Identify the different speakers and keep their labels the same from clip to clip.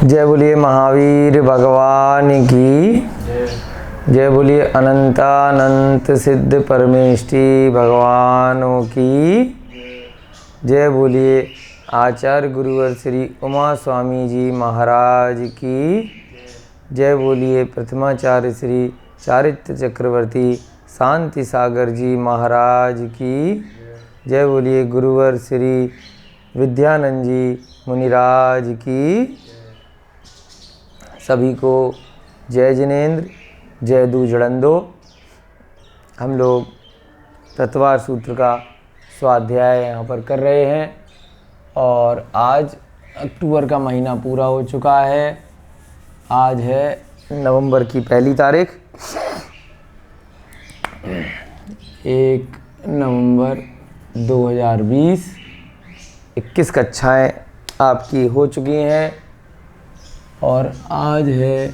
Speaker 1: जय बोलिए महावीर भगवान की जय बोलिए अनंतानंत सिद्ध परमेष्टि भगवानों की जय बोलिए आचार्य गुरुवर श्री उमा स्वामी जी महाराज की जय बोलिए प्रथमाचार्य श्री चारित्र चक्रवर्ती शांति सागर जी महाराज की जय बोलिए गुरुवर श्री विद्यानंद जी मुनिराज की। सभी को जय जिनेन्द्र जय दू जड़ंदो। हम लोग तत्वार सूत्र का स्वाध्याय यहाँ पर कर रहे हैं और आज अक्टूबर का महीना पूरा हो चुका है। आज है नवंबर की 1 तारीख, 1 नवंबर 2020। 21 कक्षाएँ आपकी हो चुकी हैं और आज है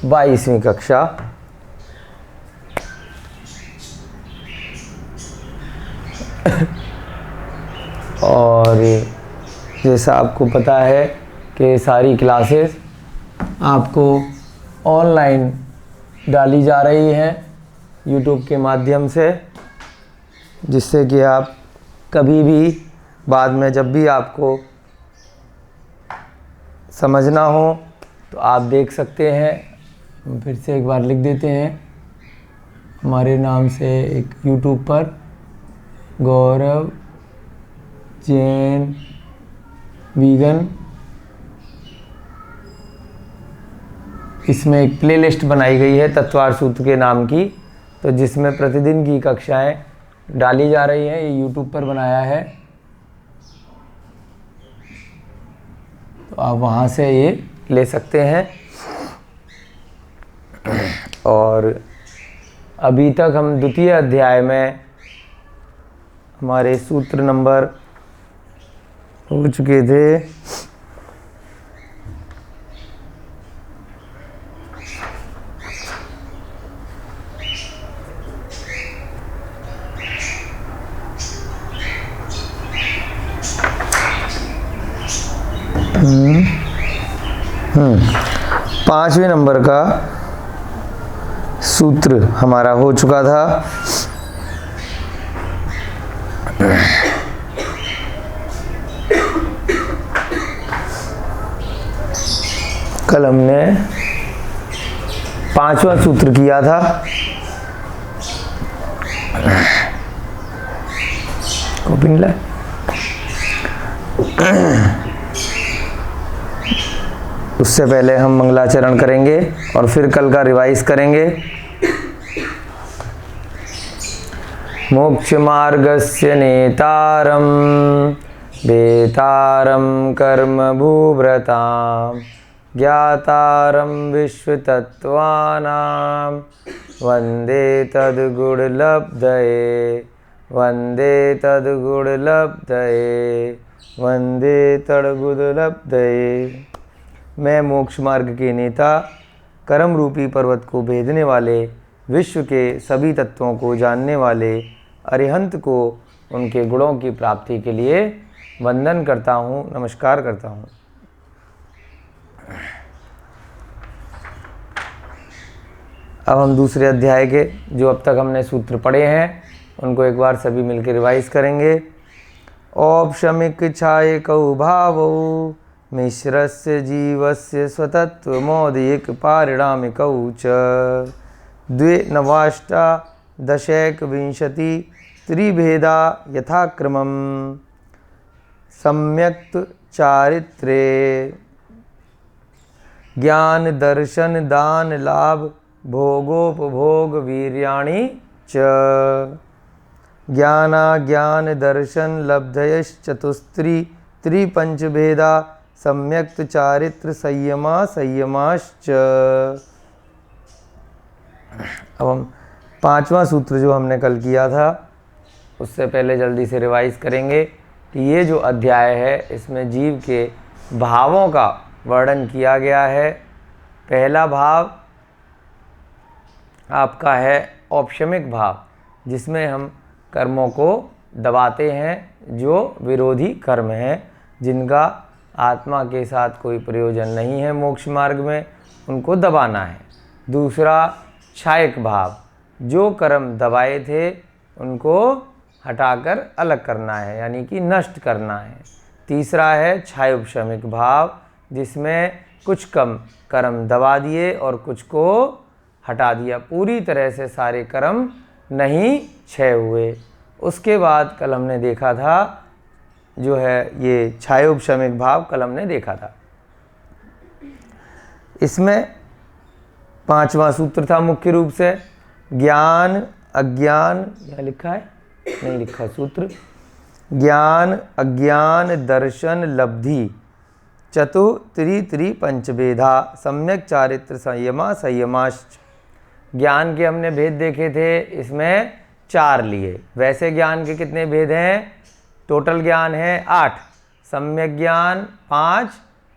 Speaker 1: 22वीं कक्षा। और जैसा आपको पता है कि सारी क्लासेस आपको ऑनलाइन डाली जा रही हैं YouTube के माध्यम से, जिससे कि आप कभी भी बाद में जब भी आपको समझना हो तो आप देख सकते हैं। हम फिर से एक बार लिख देते हैं हमारे नाम से एक YouTube पर गौरव जैन वीगन। इसमें एक प्लेलिस्ट बनाई गई है तत्वार सूत्र के नाम की, तो जिसमें प्रतिदिन की कक्षाएं डाली जा रही हैं। ये YouTube पर बनाया है, तो आप वहाँ से ये ले सकते हैं। और अभी तक हम द्वितीय अध्याय में हमारे सूत्र नंबर हो चुके थे 5वें नंबर का सूत्र हमारा हो चुका था। कल हमने 5वां सूत्र किया था। कॉपी मिला? उससे पहले हम मंगलाचरण करेंगे और फिर कल का रिवाइज करेंगे। मोक्ष मार्गस्य नेतारं वेतारं कर्म भूभृतां ज्ञातारं विश्वतत्त्वानां वन्दे तद्गुणलब्धये वन्दे तद्गुणलब्धये वन्दे तद्गुणलब्धये। मैं मोक्ष मार्ग के नेता, कर्म रूपी पर्वत को भेदने वाले, विश्व के सभी तत्वों को जानने वाले अरिहंत को उनके गुणों की प्राप्ति के लिए वंदन करता हूँ, नमस्कार करता हूँ। अब हम दूसरे अध्याय के जो अब तक हमने सूत्र पढ़े हैं उनको एक बार सभी मिलकर रिवाइज करेंगे। औपशमिक छाये कौ भावौ मिश्रस्य जीवस्य स्वतत्वमौदिक पारिणामिकौ च 2 त्रिभेदा यथाक्रमं सम्यक् चारित्रे ज्ञान दर्शन दान लाभ भोगोपभोग वीर्याणि च ज्ञान दर्शन लब्धयश्चतुस्त्री त्रिपंचभेदा सम्यक्त चारित्र संयमाश्च। अब हम 5वां सूत्र जो हमने कल किया था उससे पहले जल्दी से रिवाइज करेंगे कि ये जो अध्याय है इसमें जीव के भावों का वर्णन किया गया है। पहला भाव आपका है औपशमिक भाव, जिसमें हम कर्मों को दबाते हैं जो विरोधी कर्म हैं, जिनका आत्मा के साथ कोई प्रयोजन नहीं है मोक्ष मार्ग में, उनको दबाना है। दूसरा क्षायक भाव, जो कर्म दबाए थे उनको हटाकर अलग करना है, यानी कि नष्ट करना है। तीसरा है क्षयोपशमिक भाव, जिसमें कुछ कम कर्म दबा दिए और कुछ को हटा दिया, पूरी तरह से सारे कर्म नहीं क्षय हुए। उसके बाद कल हमने देखा था जो है ये क्षयोपशमिक भाव, कल हमने देखा था। इसमें 5वां सूत्र था मुख्य रूप से ज्ञान अज्ञान, यहाँ लिखा है नहीं लिखा सूत्र, ज्ञान अज्ञान दर्शन लब्धि चतुत्रि पंचभेदा सम्यक चारित्र संयमा संयमाश्च। ज्ञान के हमने भेद देखे थे, इसमें 4 लिए। वैसे ज्ञान के कितने भेद हैं? टोटल ज्ञान है 8, सम्यक ज्ञान 5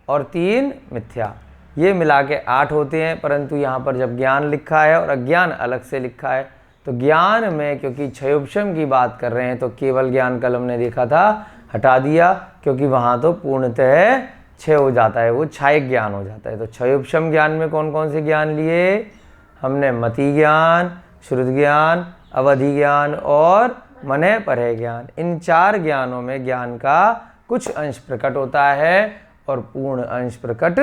Speaker 1: और 3 मिथ्या, ये मिला के 8 होते हैं। परंतु यहाँ पर जब ज्ञान लिखा है और अज्ञान अलग से लिखा है, तो ज्ञान में क्योंकि क्षयोपशम की बात कर रहे हैं तो केवल ज्ञान कल हमने देखा था हटा दिया, क्योंकि वहाँ तो पूर्णतः क्षय हो जाता है, वो क्षायक ज्ञान हो जाता है। तो क्षयोपशम ज्ञान में कौन कौन से ज्ञान लिए? हमने मति ज्ञान, श्रुत ज्ञान, अवधि ज्ञान और मने परे ज्ञान। इन 4 ज्ञानों में ज्ञान का कुछ अंश प्रकट होता है और पूर्ण अंश प्रकट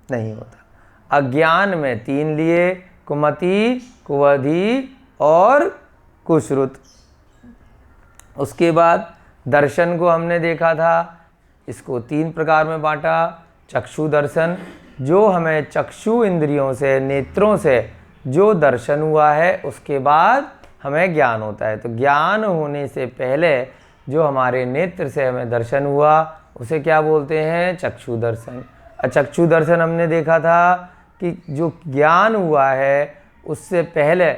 Speaker 1: नहीं होता। अज्ञान में 3 लिए, कुमति, कुवधि और कुश्रुत। उसके बाद दर्शन को हमने देखा था, इसको 3 प्रकार में बांटा। चक्षु दर्शन, जो हमें चक्षु इंद्रियों से, नेत्रों से जो दर्शन हुआ है उसके बाद हमें ज्ञान होता है। तो ज्ञान होने से पहले जो हमारे नेत्र से हमें दर्शन हुआ उसे क्या बोलते हैं? चक्षु दर्शन। चक्षु दर्शन हमने देखा था कि जो ज्ञान हुआ है उससे पहले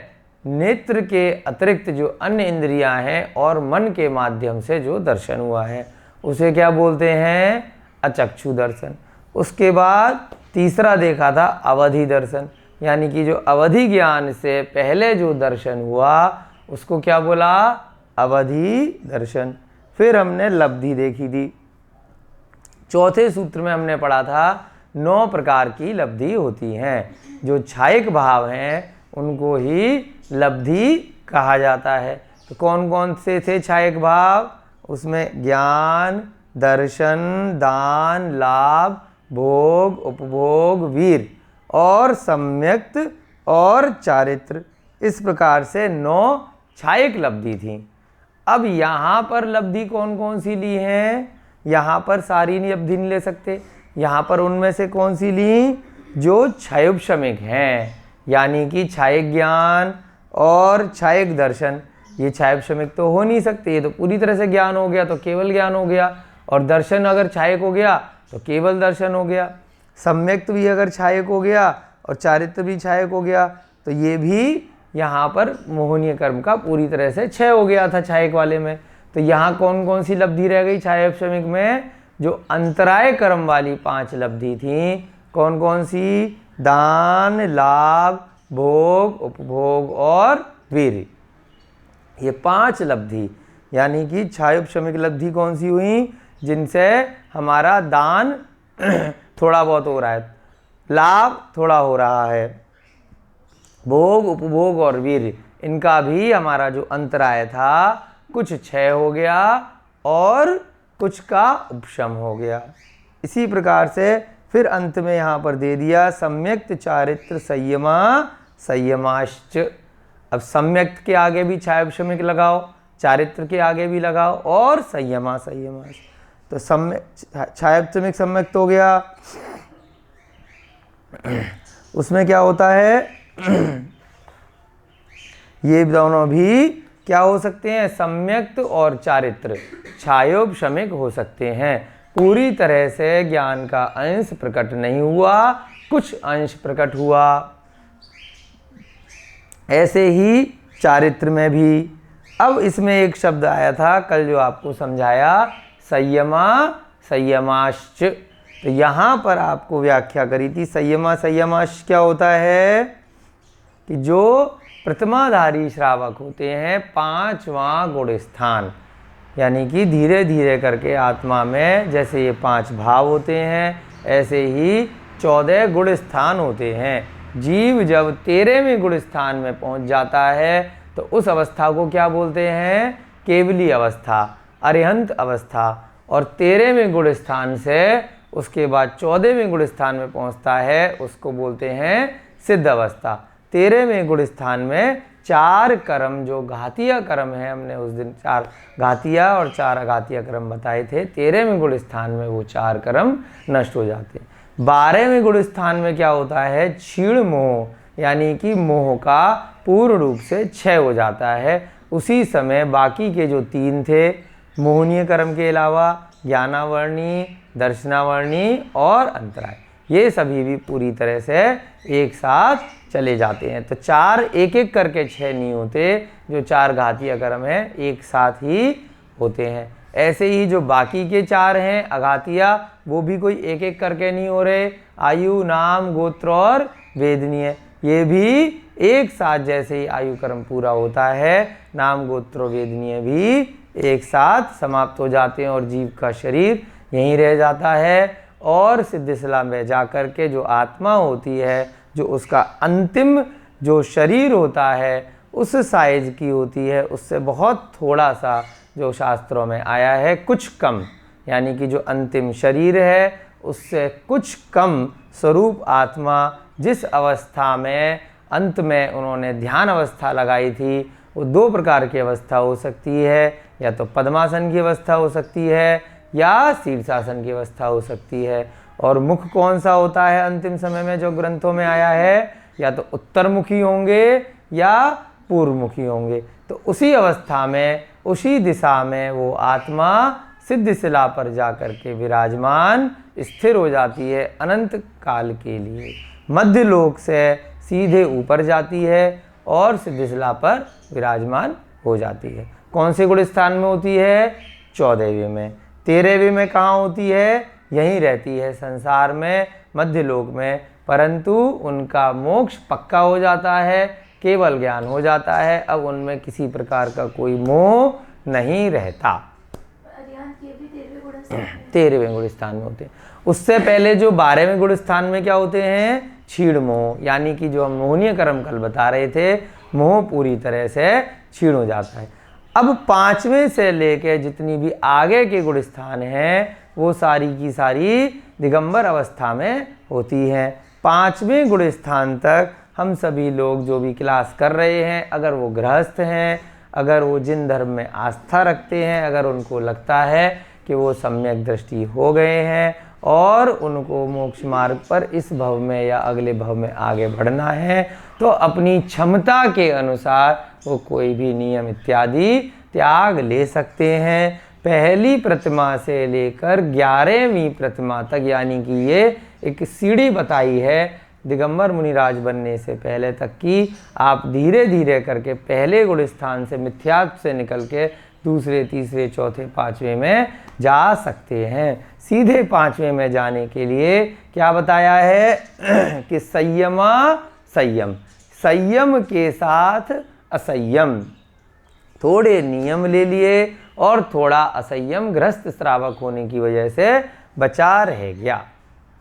Speaker 1: नेत्र के अतिरिक्त जो अन्य इंद्रियां हैं और मन के माध्यम से जो दर्शन हुआ है उसे क्या बोलते हैं? अचक्षु दर्शन। उसके बाद तीसरा देखा था अवधि दर्शन, यानी कि जो अवधि ज्ञान से पहले जो दर्शन हुआ उसको क्या बोला? अवधि दर्शन। फिर हमने लब्धि देखी थी। चौथे सूत्र में हमने पढ़ा था 9 प्रकार की लब्धि होती हैं। जो क्षायक भाव हैं उनको ही लब्धि कहा जाता है। तो कौन कौन से थे क्षायक भाव? उसमें ज्ञान, दर्शन, दान, लाभ, भोग, उपभोग, वीर और सम्यक्त और चारित्र। इस प्रकार से 9 क्षायक लब्धि थी। अब यहाँ पर लब्धि कौन कौन सी ली हैं? यहाँ पर सारी लब्धि नहीं ले सकते, यहाँ पर उनमें से कौन सी ली? जो क्षयोपशमिक हैं, यानी कि क्षायक ज्ञान और क्षायक दर्शन। ये क्षयोपशमिक तो हो नहीं सकते, ये तो पूरी तरह से ज्ञान हो गया तो केवल ज्ञान हो गया, और दर्शन अगर क्षायक हो गया तो केवल दर्शन हो गया। सम्यक्त भी अगर क्षायक हो गया और चारित्र भी क्षायक हो गया तो ये भी यहाँ पर मोहनीय कर्म का पूरी तरह से क्षय हो गया था क्षायक वाले में। तो यहाँ कौन कौन सी लब्धि रह गई क्षयोपशमिक में? जो अंतराय कर्म वाली 5 लब्धि थी। कौन कौन सी? दान, लाभ, भोग, उपभोग और वीर। ये 5 लब्धि, यानी कि क्षयोपशमिक लब्धि कौन सी हुई? जिनसे हमारा दान थोड़ा बहुत हो रहा है, लाभ थोड़ा हो रहा है, भोग, उपभोग और वीर, इनका भी हमारा जो अंतराय था कुछ क्षय हो गया और कुछ का उपशम हो गया। इसी प्रकार से फिर अंत में यहाँ पर दे दिया सम्यक्त चारित्र संयमा संयमाश्च। अब सम्यक्त के आगे भी क्षयोपशमिक लगाओ, चारित्र के आगे भी लगाओ और संयमा संयमाश्च। तो क्षयोपशमिक सम्यक्त हो गया। उसमें क्या होता है? ये दोनों भी क्या हो सकते हैं? सम्यक्त और चारित्र क्षयोपशमिक हो सकते हैं। पूरी तरह से ज्ञान का अंश प्रकट नहीं हुआ, कुछ अंश प्रकट हुआ। ऐसे ही चारित्र में भी। अब इसमें एक शब्द आया था कल जो आपको समझाया, संयमा संयमाश्च। तो यहाँ पर आपको व्याख्या करी थी संयमा संयमाश्च क्या होता है? कि जो प्रतिमाधारी श्रावक होते हैं 5वां गुण स्थान, यानी कि धीरे धीरे करके आत्मा में जैसे ये 5 भाव होते हैं, ऐसे ही 14 गुण स्थान होते हैं। जीव जब 13वें गुण स्थान में पहुंच जाता है तो उस अवस्था को क्या बोलते हैं? केवली अवस्था, अरिहंत अवस्था। और 13वें गुण स्थान से उसके बाद 14वें गुण स्थान में पहुंचता है, उसको बोलते हैं सिद्ध अवस्था। 13वें गुण स्थान में 4 कर्म जो घातीय कर्म है, हमने उस दिन 4 घातीय और 4 अघातीय कर्म बताए थे। 13वें गुण स्थान में वो 4 कर्म नष्ट हो जाते हैं। 12वें गुण स्थान में क्या होता है? क्षीण मोह, यानी कि मोह का पूर्ण रूप से क्षय हो जाता है। उसी समय बाकी के जो 3 थे, मोहनीय कर्म के अलावा ज्ञानावर्णी, दर्शनावर्णी और अंतराय, ये सभी भी पूरी तरह से एक साथ चले जाते हैं। तो 4 एक एक करके 6 नहीं होते, जो 4 घातीय कर्म है एक साथ ही होते हैं। ऐसे ही जो बाकी के 4 हैं अघातीय, वो भी कोई एक एक करके नहीं हो रहे। आयु, नाम, गोत्र और वेदनीय, ये भी एक साथ जैसे ही आयु कर्म पूरा होता है, नाम, गोत्र, वेदनीय भी एक साथ समाप्त हो जाते हैं और जीव का शरीर यहीं रह जाता है। और सिद्धिशिला में जाकर के जो आत्मा होती है, जो उसका अंतिम जो शरीर होता है, उस साइज की होती है, उससे बहुत थोड़ा सा जो शास्त्रों में आया है, कुछ कम, यानी कि जो अंतिम शरीर है उससे कुछ कम स्वरूप आत्मा जिस अवस्था में अंत में उन्होंने ध्यान अवस्था लगाई थी, वो 2 प्रकार की अवस्था हो सकती है, या तो पद्मासन की अवस्था हो सकती है या शीर्षासन की अवस्था हो सकती है। और मुख कौन सा होता है अंतिम समय में जो ग्रंथों में आया है? या तो उत्तरमुखी होंगे या पूर्वमुखी होंगे। तो उसी अवस्था में, उसी दिशा में वो आत्मा सिद्धिशिला पर जाकर के विराजमान स्थिर हो जाती है अनंत काल के लिए। मध्य लोक से सीधे ऊपर जाती है और सिद्धिशिला पर विराजमान हो जाती है। कौन से गुण स्थान में होती है? 14वें में। 13वें में कहाँ होती है? यहीं रहती है संसार में, मध्य लोक में, परंतु उनका मोक्ष पक्का हो जाता है, केवल ज्ञान हो जाता है। अब उनमें किसी प्रकार का कोई मोह नहीं रहता। 13वें गुण स्थान में होते हैं। उससे पहले जो 12वें गुण स्थान में क्या होते हैं? क्षीण मोह, यानी कि जो हम मोहनीय कर्म कल बता रहे थे, मोह पूरी तरह से क्षीण हो जाता है। अब 5वें से लेकर जितनी भी आगे के गुण स्थान हैं, वो सारी की सारी दिगंबर अवस्था में होती हैं। 5वें गुण स्थान तक हम सभी लोग जो भी क्लास कर रहे हैं, अगर वो गृहस्थ हैं, अगर वो जिन धर्म में आस्था रखते हैं, अगर उनको लगता है कि वो सम्यक दृष्टि हो गए हैं और उनको मोक्ष मार्ग पर इस भव में या अगले भव में आगे बढ़ना है, तो अपनी क्षमता के अनुसार वो कोई भी नियम इत्यादि त्याग ले सकते हैं। पहली प्रतिमा से लेकर 11वीं प्रतिमा तक, यानी कि ये एक सीढ़ी बताई है दिगंबर मुनिराज बनने से पहले तक की। आप धीरे धीरे करके पहले गुण स्थान से, मिथ्यात्व से निकल के दूसरे, तीसरे, चौथे, 5वें में जा सकते हैं। सीधे 5वें में जाने के लिए क्या बताया है कि संयम, संयम के साथ असंयम, थोड़े नियम ले लिए और थोड़ा असंयम गृहस्थ श्रावक होने की वजह से बचा रह गया।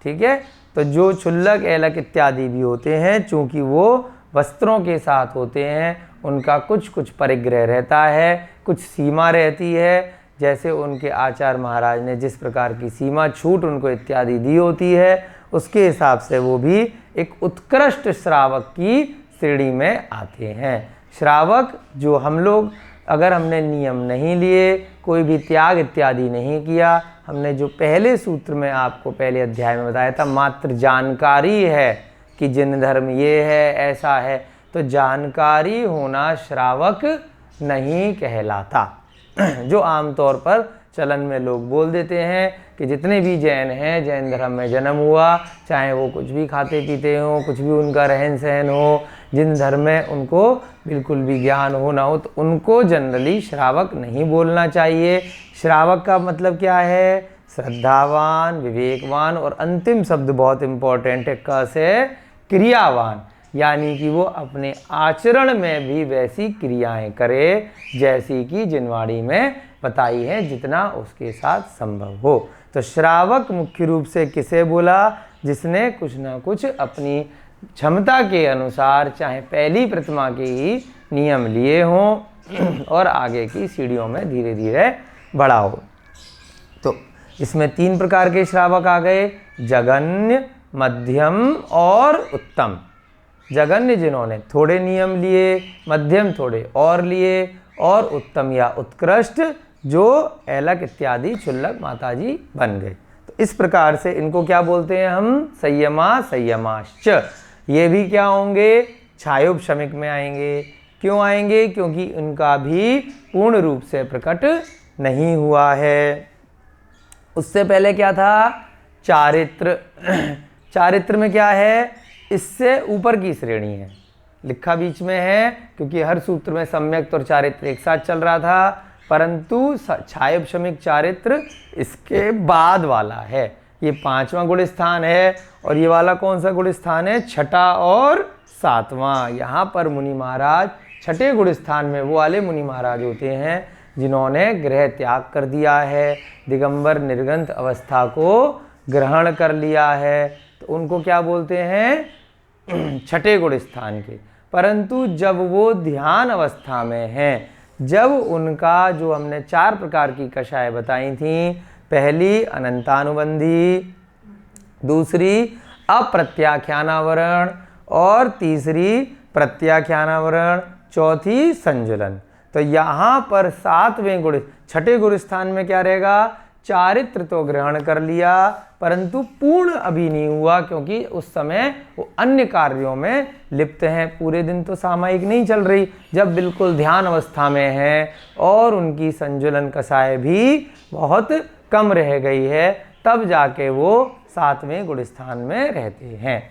Speaker 1: ठीक है, तो जो क्षुल्लक, ऐलक इत्यादि भी होते हैं, चूंकि वो वस्त्रों के साथ होते हैं, उनका कुछ कुछ परिग्रह रहता है, कुछ सीमा रहती है। जैसे उनके आचार्य महाराज ने जिस प्रकार की सीमा, छूट उनको इत्यादि दी होती है, उसके हिसाब से वो भी एक उत्कृष्ट श्रावक की श्रेणी में आते हैं। श्रावक जो हम लोग, अगर हमने नियम नहीं लिए, कोई भी त्याग इत्यादि नहीं किया, हमने जो पहले सूत्र में आपको पहले अध्याय में बताया था, मात्र जानकारी है कि जिन धर्म ये है, ऐसा है, तो जानकारी होना श्रावक नहीं कहलाता। जो आमतौर पर चलन में लोग बोल देते हैं कि जितने भी जैन हैं, जैन धर्म में जन्म हुआ, चाहे वो कुछ भी खाते पीते हों, कुछ भी उनका रहन सहन हो, जिन धर्म में उनको बिल्कुल भी ज्ञान हो ना हो, तो उनको जनरली श्रावक नहीं बोलना चाहिए। श्रावक का मतलब क्या है? श्रद्धावान, विवेकवान, और अंतिम शब्द बहुत इम्पोर्टेंट है, क से क्रियावान, यानी कि वो अपने आचरण में भी वैसी क्रियाएं करे जैसी कि जिनवाणी में बताई हैं जितना उसके साथ संभव हो। तो श्रावक मुख्य रूप से किसे बोला? जिसने कुछ ना कुछ अपनी क्षमता के अनुसार चाहे पहली प्रतिमा के ही नियम लिए हों और आगे की सीढ़ियों में धीरे धीरे बढ़ा हो। तो इसमें 3 प्रकार के श्रावक आ गए, जगन्य, मध्यम और उत्तम। जगन्य जिन्होंने थोड़े नियम लिए, मध्यम थोड़े और लिए, और उत्तम या उत्कृष्ट जो ऐलक इत्यादि क्षुल्लक माताजी बन गए। तो इस प्रकार से इनको क्या बोलते हैं हम? संयमा संयमाश्च। ये भी क्या होंगे? छायोपशमिक में आएंगे। क्यों आएंगे? क्योंकि उनका भी पूर्ण रूप से प्रकट नहीं हुआ है। उससे पहले क्या था? चारित्र। चारित्र में क्या है? इससे ऊपर की श्रेणी है, लिखा बीच में है क्योंकि हर सूत्र में सम्यक और चारित्र एक साथ चल रहा था, परंतु छायोपशमिक चारित्र इसके बाद वाला है। ये 5वां गुण स्थान है और ये वाला कौन सा गुण स्थान है? 6ठा और 7वां। यहाँ पर मुनि महाराज 6ठे गुण स्थान में वो वाले मुनि महाराज होते हैं जिन्होंने गृह त्याग कर दिया है, दिगंबर निर्गंथ अवस्था को ग्रहण कर लिया है, तो उनको क्या बोलते हैं? 6ठे गुण स्थान के। परंतु जब वो ध्यान अवस्था में हैं, जब उनका जो हमने 4 प्रकार की कषाय बताई थी, पहली अनंतानुबंधी, दूसरी अप्रत्याख्यानावरण और तीसरी प्रत्याख्यानावरण, चौथी संजुलन। तो यहाँ पर 7वें गुण 6ठे गुण स्थान में क्या रहेगा? चारित्र तो ग्रहण कर लिया परंतु पूर्ण अभी नहीं हुआ, क्योंकि उस समय वो अन्य कार्यों में लिप्त हैं। पूरे दिन तो सामायिक नहीं चल रही, जब बिल्कुल ध्यान अवस्था में है और उनकी संजुलन कषाय भी बहुत कम रह गई है, तब जाके वो 7वें गुण स्थान में रहते हैं।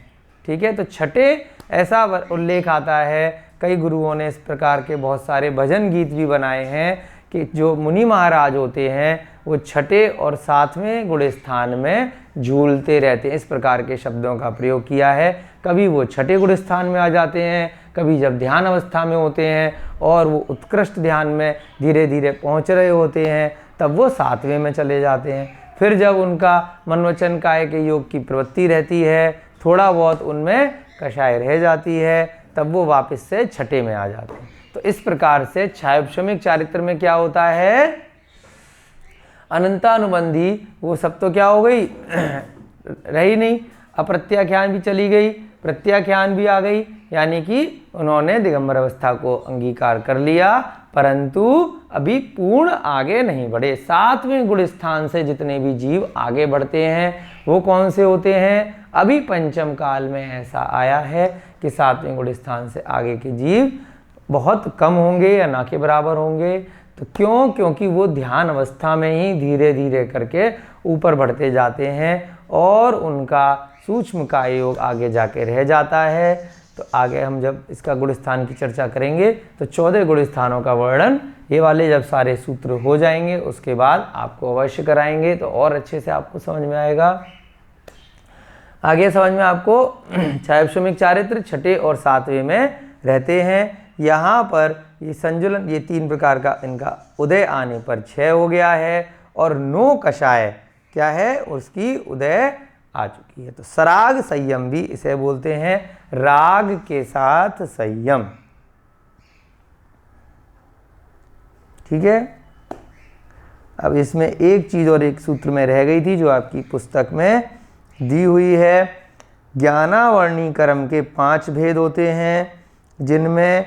Speaker 1: ठीक है, तो 6ठे ऐसा उल्लेख आता है, कई गुरुओं ने इस प्रकार के बहुत सारे भजन गीत भी बनाए हैं कि जो मुनि महाराज होते हैं वो 6ठे और 7वें गुण स्थान में झूलते रहते हैं। इस प्रकार के शब्दों का प्रयोग किया है। कभी वो 6ठे गुण स्थान में आ जाते हैं, कभी जब ध्यान अवस्था में होते हैं और वो उत्कृष्ट ध्यान में धीरे धीरे पहुंच रहे होते हैं, तब वो 7वें में चले जाते हैं। फिर जब उनका मन वचन काया के योग की प्रवृत्ति रहती है, थोड़ा बहुत उनमें कषाय रह जाती है, तब वो वापस से 6ठे में आ जाते हैं। तो इस प्रकार से छायोपशमिक चारित्र में क्या होता है? अनंतानुबंधी वो सब तो क्या हो गई? रही नहीं। अप्रत्याख्यान भी चली गई, प्रत्याख्यान भी आ गई, यानी कि उन्होंने दिगंबर अवस्था को अंगीकार कर लिया, परंतु अभी पूर्ण आगे नहीं बढ़े। 7वें गुण स्थान से जितने भी जीव आगे बढ़ते हैं वो कौन से होते हैं? अभी पंचम काल में ऐसा आया है कि 7वें गुण स्थान से आगे के जीव बहुत कम होंगे या ना के बराबर होंगे। तो क्यों? क्योंकि वो ध्यान अवस्था में ही धीरे धीरे करके ऊपर बढ़ते जाते हैं और उनका सूक्ष्म काय योग आगे जाके रह जाता है। तो आगे हम जब इसका गुण स्थान की चर्चा करेंगे तो 14 गुण स्थानों का वर्णन, ये वाले जब सारे सूत्र हो जाएंगे उसके बाद आपको अवश्य कराएंगे, तो और अच्छे से आपको समझ में आएगा। आगे समझ में आपको छायोपशमिक चारित्र 6ठे और 7वें में रहते हैं। यहाँ पर ये संजुलन, ये 3 प्रकार का इनका उदय आने पर 6 हो गया है और 9 कषाय क्या है? उसकी उदय आ चुकी है। तो सराग संयम भी इसे बोलते हैं, राग के साथ संयम। ठीक है, अब इसमें एक चीज और एक सूत्र में रह गई थी जो आपकी पुस्तक में दी हुई है। ज्ञानावर्णी कर्म के 5 भेद होते हैं, जिनमें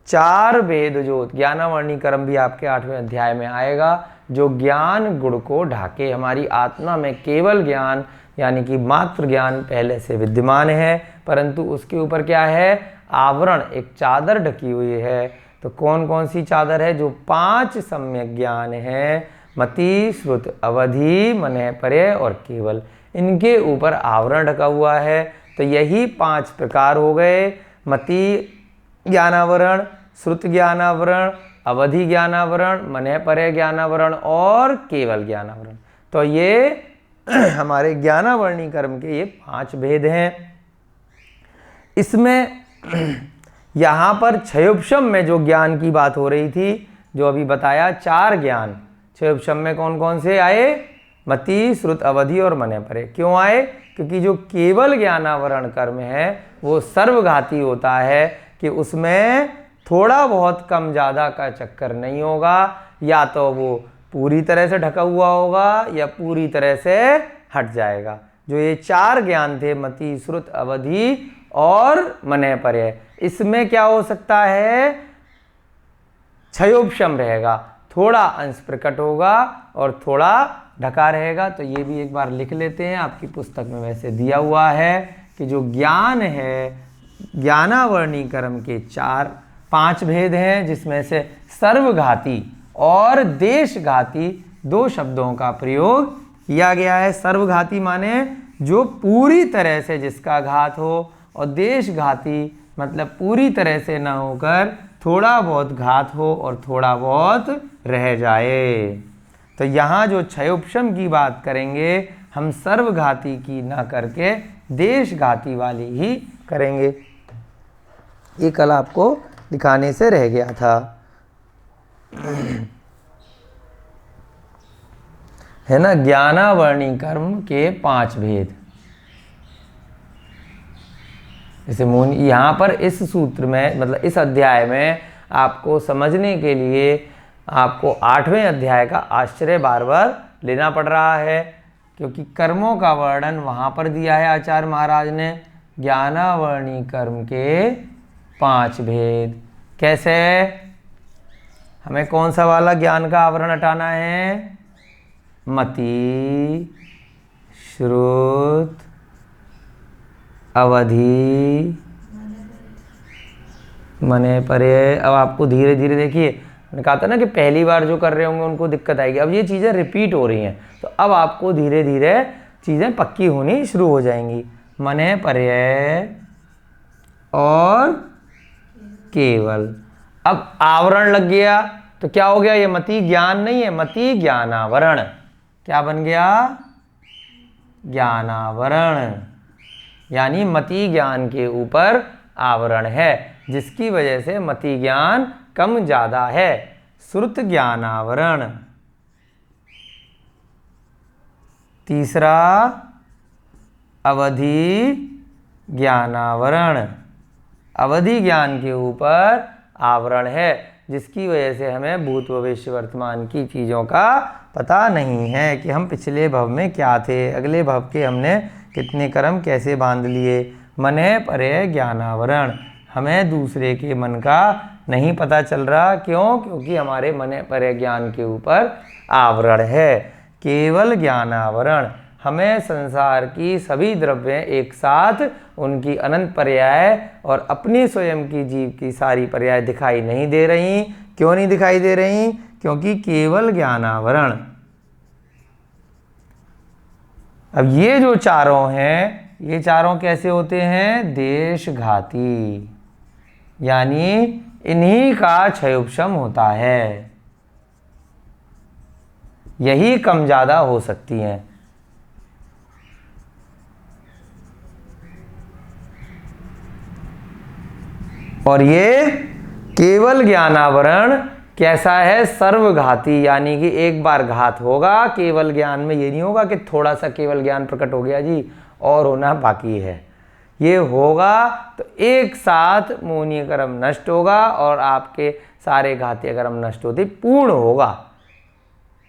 Speaker 1: 4 भेद जो ज्ञानावर्णी कर्म भी आपके 8वें अध्याय में आएगा, जो ज्ञान गुण को ढाके। हमारी आत्मा में केवल ज्ञान यानी कि मात्र ज्ञान पहले से विद्यमान है, परंतु उसके ऊपर क्या है? आवरण, एक चादर ढकी हुई है। तो कौन कौन सी चादर है? जो 5 सम्यक ज्ञान है, मति, श्रुत, अवधि, मनः, परय और केवल, इनके ऊपर आवरण ढका हुआ है। तो यही 5 प्रकार हो गए, मति ज्ञानावरण, श्रुत ज्ञानावरण, अवधि ज्ञानावरण, मनः परय ज्ञानावरण और केवल ज्ञानावरण। तो ये हमारे ज्ञानावर्णी कर्म के ये 5 भेद हैं। इसमें यहाँ पर क्षयोपशम में जो ज्ञान की बात हो रही थी, जो अभी बताया 4 ज्ञान, छह उपशम में कौन कौन से आए? मति, श्रुत, अवधि और मने परे। क्यों आए? क्योंकि जो केवल ज्ञानावरण कर्म है वो सर्वघाती होता है कि उसमें थोड़ा बहुत कम ज़्यादा का चक्कर नहीं होगा, या तो वो पूरी तरह से ढका हुआ होगा या पूरी तरह से हट जाएगा। जो ये चार ज्ञान थे, मति, श्रुत, अवधि और मने परे, इसमें क्या हो सकता है? क्षयोपशम रहेगा, थोड़ा अंश प्रकट होगा और थोड़ा ढका रहेगा। तो ये भी एक बार लिख लेते हैं, आपकी पुस्तक में वैसे दिया हुआ है कि जो ज्ञान है, ज्ञानावर्णी कर्म के 5 भेद हैं, जिसमें से सर्वघाती और देशघाती 2 शब्दों का प्रयोग किया गया है। सर्वघाती माने जो पूरी तरह से जिसका घात हो, और देशघाती मतलब पूरी तरह से न होकर थोड़ा बहुत घात हो और थोड़ा बहुत रह जाए। तो यहाँ जो क्षयोपशम की बात करेंगे हम सर्वघाती की ना करके देशघाती वाली ही करेंगे। ये कल आपको दिखाने से रह गया था, है ना। ज्ञानावर्णी कर्म के 5 भेद। जैसे यहाँ पर इस सूत्र में, मतलब इस अध्याय में आपको समझने के लिए आपको 8वें अध्याय का आश्रय बार बार लेना पड़ रहा है, क्योंकि कर्मों का वर्णन वहाँ पर दिया है आचार्य महाराज ने। ज्ञानावर्णी कर्म के 5 भेद। कैसे? हमें कौन सा वाला ज्ञान का आवरण हटाना है? मति, श्रुत, अवधि, मने परे। अब आपको धीरे धीरे, देखिए मैंने कहा था ना कि पहली बार जो कर रहे होंगे उनको दिक्कत आएगी। अब ये चीज़ें रिपीट हो रही हैं, तो अब आपको धीरे धीरे चीज़ें पक्की होनी शुरू हो जाएंगी। मने पर्याय और केवल। अब आवरण लग गया तो क्या हो गया? ये मति ज्ञान नहीं है, मति ज्ञानावरण। क्या बन गया? ज्ञानावरण। यानी मति ज्ञान के ऊपर आवरण है, जिसकी वजह से मति ज्ञान कम ज्यादा है। श्रुत ज्ञानावरण। तीसरा अवधि ज्ञानावरण। अवधि ज्ञान के ऊपर आवरण है, जिसकी वजह से हमें भूत भविष्य वर्तमान की चीज़ों का पता नहीं है कि हम पिछले भव में क्या थे, अगले भव के हमने कितने कर्म कैसे बांध लिए। मने परे ज्ञानावरण। हमें दूसरे के मन का नहीं पता चल रहा। क्यों? क्योंकि हमारे मने परे ज्ञान के ऊपर आवरण है। केवल ज्ञानावरण। हमें संसार की सभी द्रव्य एक साथ उनकी अनंत पर्याय और अपनी स्वयं की जीव की सारी पर्याय दिखाई नहीं दे रही। क्यों नहीं दिखाई दे रही? क्योंकि केवल ज्ञानावरण। अब ये जो चारों हैं, ये चारों कैसे होते हैं? देशघाती। यानी इन्हीं का क्षयोपशम होता है, यही कम ज्यादा हो सकती हैं। और ये केवल ज्ञानावरण कैसा है? सर्वघाती। यानी कि एक बार घात होगा केवल ज्ञान में, ये नहीं होगा कि थोड़ा सा केवल ज्ञान प्रकट हो गया जी और होना बाकी है। ये होगा तो एक साथ मोहनीय कर्म नष्ट होगा और आपके सारे घातीय कर्म नष्ट होते पूर्ण होगा,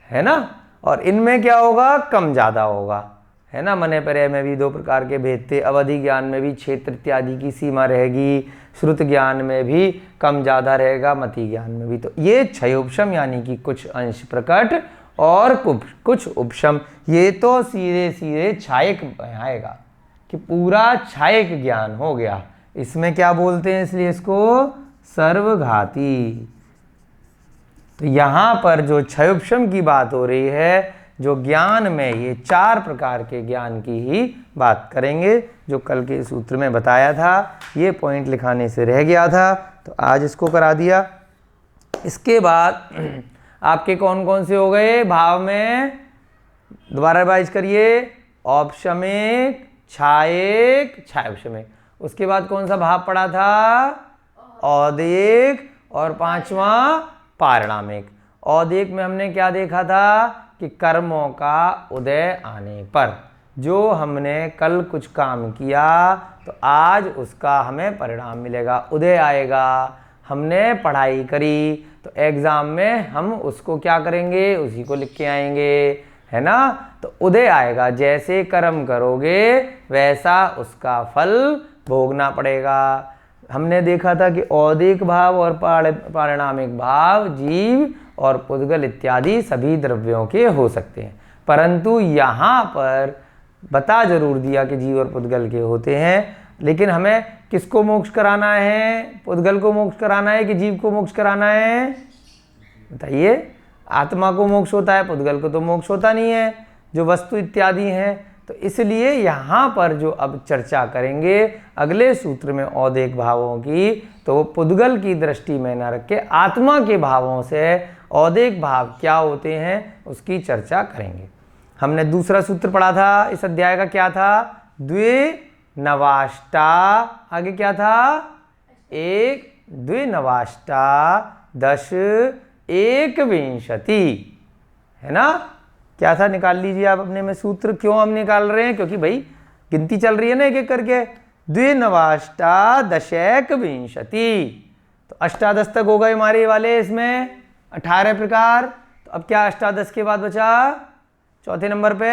Speaker 1: है ना। और इनमें क्या होगा? कम ज्यादा होगा, है ना। मने पर्याय में भी 2 प्रकार के भेद थे। अवधि ज्ञान में भी क्षेत्र इत्यादि की सीमा रहेगी, श्रुत ज्ञान में भी कम ज्यादा रहेगा, मति ज्ञान में भी। तो ये क्षयोपशम यानी कि कुछ अंश प्रकट और कुछ उपशम। ये तो सीधे सीधे छायक आएगा कि पूरा छायक ज्ञान हो गया। इसमें क्या बोलते हैं, इसलिए इसको सर्वघाती। तो यहां पर जो क्षयोपशम की बात हो रही है, जो ज्ञान में ये 4 प्रकार के ज्ञान की ही बात करेंगे, जो कल के सूत्र में बताया था। ये पॉइंट लिखाने से रह गया था तो आज इसको करा दिया। इसके बाद आपके कौन कौन से हो गए भाव में? दोबारा रिवाइज करिए। औपशमिक, छायक, क्षयोपशमिक। उसके बाद कौन सा भाव पड़ा था? औदिक। और 5वां पारिणामिक। औदेक में हमने क्या देखा था कि कर्मों का उदय आने पर, जो हमने कल कुछ काम किया तो आज उसका हमें परिणाम मिलेगा, उदय आएगा। हमने पढ़ाई करी तो एग्जाम में हम उसको क्या करेंगे, उसी को लिख के आएंगे, है ना। तो उदय आएगा, जैसे कर्म करोगे वैसा उसका फल भोगना पड़ेगा। हमने देखा था कि औदिक भाव और पारिणामिक भाव जीव और पुद्गल इत्यादि सभी द्रव्यों के हो सकते हैं, परंतु यहाँ पर बता जरूर दिया कि जीव और पुद्गल के होते हैं। लेकिन हमें किसको मोक्ष कराना है, पुद्गल को मोक्ष कराना है कि जीव को मोक्ष कराना है, बताइए। आत्मा को मोक्ष होता है, पुद्गल को तो मोक्ष होता नहीं है, जो वस्तु इत्यादि हैं। तो इसलिए यहाँ पर जो अब चर्चा करेंगे अगले सूत्र में औदेक भावों की, तो वो पुद्गल की दृष्टि में न रख के आत्मा के भावों से औदेक भाव क्या होते हैं उसकी चर्चा करेंगे। हमने दूसरा सूत्र पढ़ा था इस अध्याय का, क्या था, द्विनवाष्टा, आगे क्या था, एक द्विनवाष्टा 10 एकविंशति, है ना। क्या था, निकाल लीजिए आप अपने में सूत्र। क्यों हम निकाल रहे हैं, क्योंकि भाई गिनती चल रही है ना एक एक करके। द्विनवाष्टा 10 एकविंशति, तो अष्टादश तक हो गए हमारे वाले, इसमें 18 प्रकार। तो अब क्या अष्टादश के बाद बचा, चौथे नंबर पे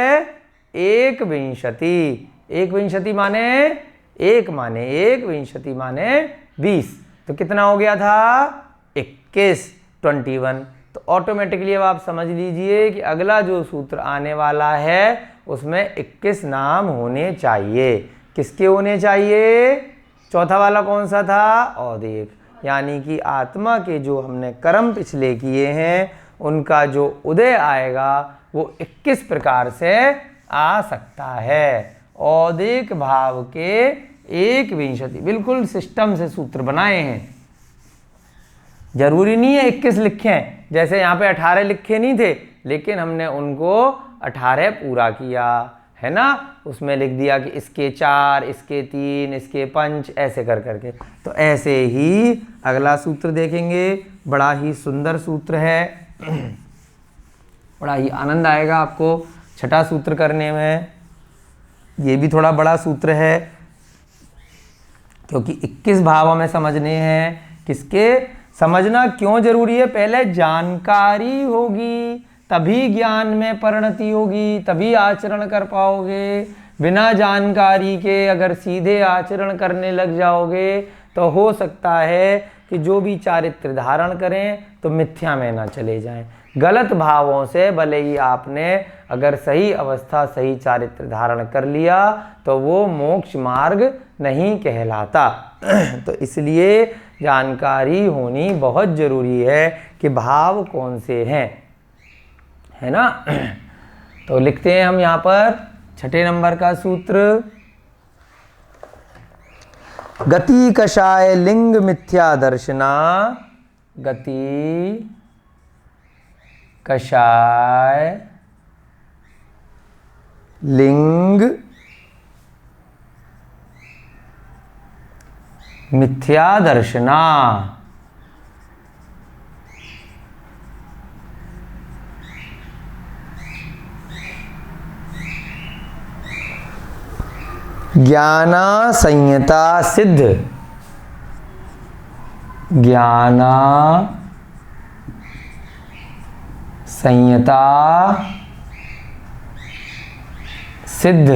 Speaker 1: एकविंशति। एकविंशति माने एक, माने एक, विंशति माने 20, तो कितना हो गया था, 21, 21। तो ऑटोमेटिकली अब आप समझ लीजिए कि अगला जो सूत्र आने वाला है उसमें 21 नाम होने चाहिए। किसके होने चाहिए, चौथा वाला कौन सा था, औदेक, यानी कि आत्मा के जो हमने कर्म पिछले किए हैं उनका जो उदय आएगा वो 21 प्रकार से आ सकता है। औदेक भाव के 21, बिल्कुल सिस्टम से सूत्र बनाए हैं। जरूरी नहीं है 21 लिखें, जैसे यहाँ पे 18 लिखे नहीं थे, लेकिन हमने उनको 18 पूरा किया, है ना। उसमें लिख दिया कि इसके 4, इसके 3, इसके 5, ऐसे कर करके। तो ऐसे ही अगला सूत्र देखेंगे, बड़ा ही सुंदर सूत्र है, बड़ा ही आनंद आएगा आपको छठा सूत्र करने में। ये भी थोड़ा बड़ा सूत्र है क्योंकि 21 भाव हमें समझने हैं। किसके, समझना क्यों जरूरी है, पहले जानकारी होगी तभी ज्ञान में परिणति होगी, तभी आचरण कर पाओगे। बिना जानकारी के अगर सीधे आचरण करने लग जाओगे तो हो सकता है कि जो भी चारित्र धारण करें तो मिथ्या में ना चले जाएं। गलत भावों से भले ही आपने अगर सही अवस्था सही चारित्र धारण कर लिया तो वो मोक्ष मार्ग नहीं कहलाता। तो इसलिए जानकारी होनी बहुत जरूरी है कि भाव कौन से हैं, है ना। तो लिखते हैं हम यहाँ पर छठे नंबर का सूत्र, गति कषाय लिंग मिथ्या दर्शना, गति कषाय लिंग मिथ्या दर्शना। ज्ञाना संयता सिद्ध, ज्ञाना संयता सिद्ध,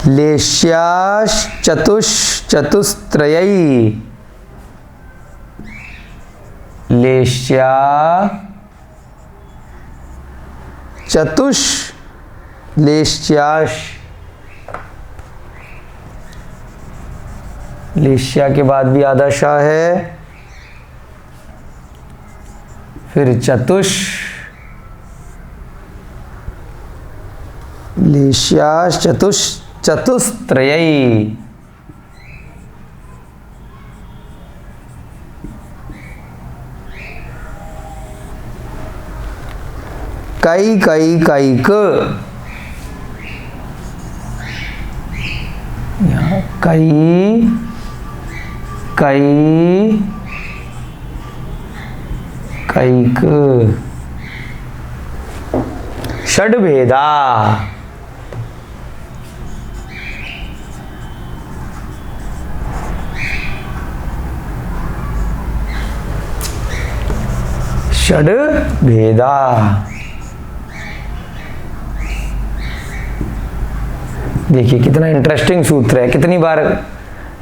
Speaker 1: लेश्याश्चतुश्चतुस्त्रयी, लेश्या चतुष, लेश्याश, लेश्या के बाद भी आधा शाह है, फिर चतुष, लेश्याश चतुस्त्रयी। कई कई कई क, यहाँ कई कई कैक षड्भेदा। षड्भेदा। देखिए कितना इंटरेस्टिंग सूत्र है, कितनी बार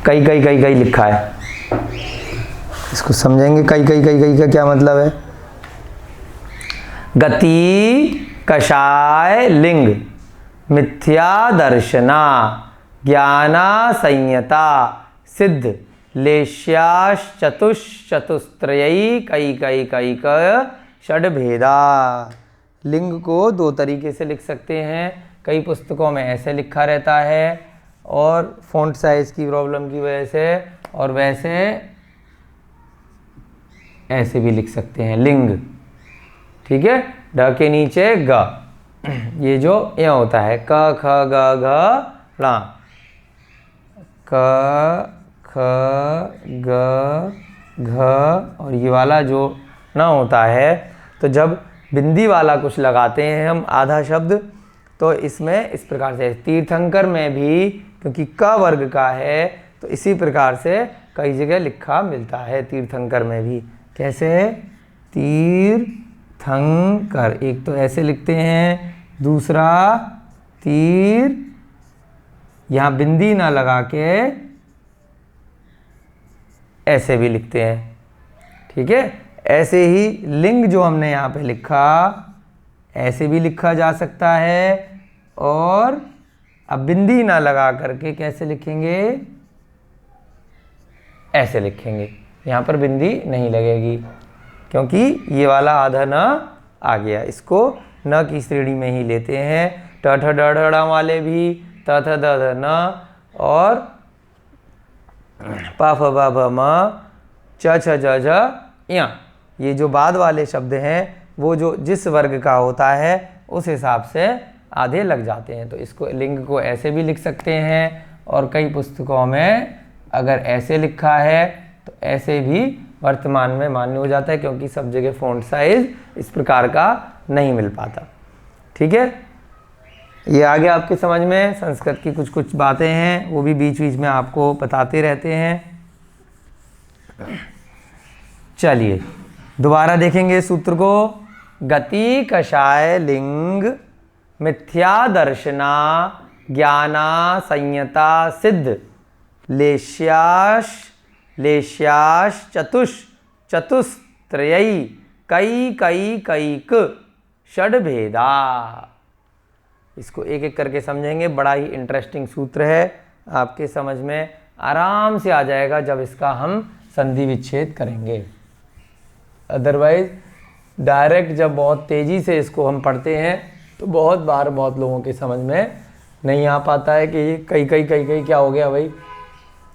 Speaker 1: कई कई कई कई लिखा है। इसको समझेंगे, कई कई कई कई का क्या मतलब है। गति कषाय लिंग मिथ्या दर्शना ज्ञाना संयता सिद्ध लेश्याश्चतुश्चतुस्त्रयी कई कई कई क षड्भेदा। लिंग को दो तरीके से लिख सकते हैं, कई पुस्तकों में ऐसे लिखा रहता है और फ़ॉन्ट साइज़ की प्रॉब्लम की वजह से, और वैसे ऐसे भी लिख सकते हैं लिंग। ठीक है, ढ के नीचे ग, ये जो य होता है क ख ग घ ला, क ख ग घ, और ये वाला जो न होता है, तो जब बिंदी वाला कुछ लगाते हैं हम आधा शब्द, तो इसमें इस प्रकार से तीर्थंकर में भी क्योंकि क वर्ग का है तो इसी प्रकार से कई जगह लिखा मिलता है तीर्थंकर में भी। कैसे है? तीर्थंकर, एक तो ऐसे लिखते हैं, दूसरा तीर यहाँ बिंदी ना लगा के ऐसे भी लिखते हैं। ठीक है, ऐसे ही लिंग जो हमने यहाँ पे लिखा ऐसे भी लिखा जा सकता है, और अब बिंदी ना लगा करके कैसे लिखेंगे? ऐसे लिखेंगे। यहाँ पर बिंदी नहीं लगेगी क्योंकि ये वाला आधा न आ गया, इसको न की श्रेणी में ही लेते हैं। ट ठ ड ढ ड़ वाले भी त थ द ध न, और प फ ब भ म च छ ज झ य, ये जो बाद वाले शब्द हैं वो जो जिस वर्ग का होता है उस हिसाब से आधे लग जाते हैं। तो इसको लिंग को ऐसे भी लिख सकते हैं, और कई पुस्तकों में अगर ऐसे लिखा है तो ऐसे भी वर्तमान में मान्य हो जाता है, क्योंकि सब जगह फ़ॉन्ट साइज इस प्रकार का नहीं मिल पाता। ठीक है, ये आगे आपके समझ में संस्कृत की कुछ कुछ बातें हैं, वो भी बीच बीच में आपको बताते रहते हैं। चलिए दोबारा देखेंगे सूत्र को। गति कषाय लिंग मिथ्या दर्शना ज्ञाना संयता सिद्ध लेश्याश चतुस्त्रयी कई कई कैक षड्भेदा। इसको एक एक करके समझेंगे, बड़ा ही इंटरेस्टिंग सूत्र है, आपके समझ में आराम से आ जाएगा जब इसका हम संधि विच्छेद करेंगे। अदरवाइज डायरेक्ट जब बहुत तेज़ी से इसको हम पढ़ते हैं तो बहुत बार बहुत लोगों के समझ में नहीं आ पाता है कि ये कई कई कई कई क्या हो गया भाई,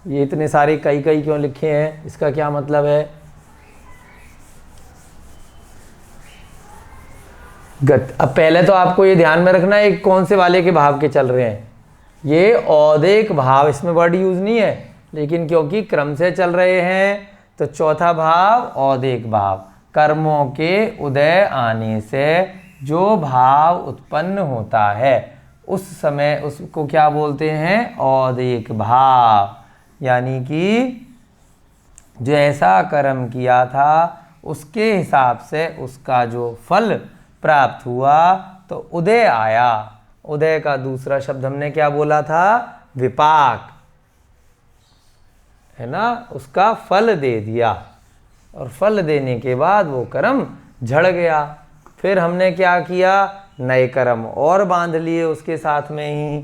Speaker 1: ये इतने सारे कई कई क्यों लिखे हैं, इसका क्या मतलब है। अब पहले तो आपको ये ध्यान में रखना है कौन से वाले के भाव के चल रहे हैं। ये औदेक भाव, इसमें वर्ड यूज़ नहीं है, लेकिन क्योंकि क्रम से चल रहे हैं तो चौथा भाव औदेक भाव, कर्मों के उदय आने से जो भाव उत्पन्न होता है उस समय उसको क्या बोलते हैं? औदेक भाव। यानी कि जो ऐसा कर्म किया था उसके हिसाब से उसका जो फल प्राप्त हुआ तो उदय आया। उदय का दूसरा शब्द हमने क्या बोला था? विपाक, है ना, उसका फल दे दिया, और फल देने के बाद वो कर्म झड़ गया। फिर हमने क्या किया? नए कर्म और बांध लिए उसके साथ में ही।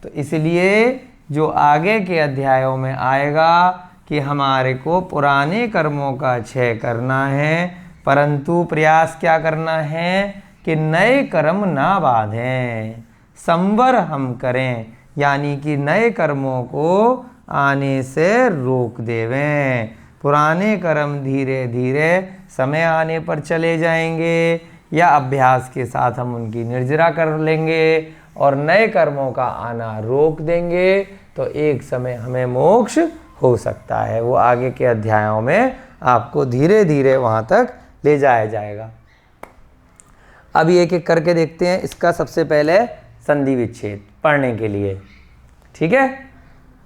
Speaker 1: तो इसलिए जो आगे के अध्यायों में आएगा कि हमारे को पुराने कर्मों का क्षय करना है, परंतु प्रयास क्या करना है कि नए कर्म ना बांधें, संवर हम करें, यानी कि नए कर्मों को आने से रोक देवें। पुराने कर्म धीरे धीरे समय आने पर चले जाएंगे या अभ्यास के साथ हम उनकी निर्जरा कर लेंगे, और नए कर्मों का आना रोक देंगे तो एक समय हमें मोक्ष हो सकता है। वो आगे के अध्यायों में आपको धीरे धीरे वहाँ तक ले जाया जाएगा। अब एक एक करके देखते हैं। इसका सबसे पहले संधि विच्छेद पढ़ने के लिए, ठीक है।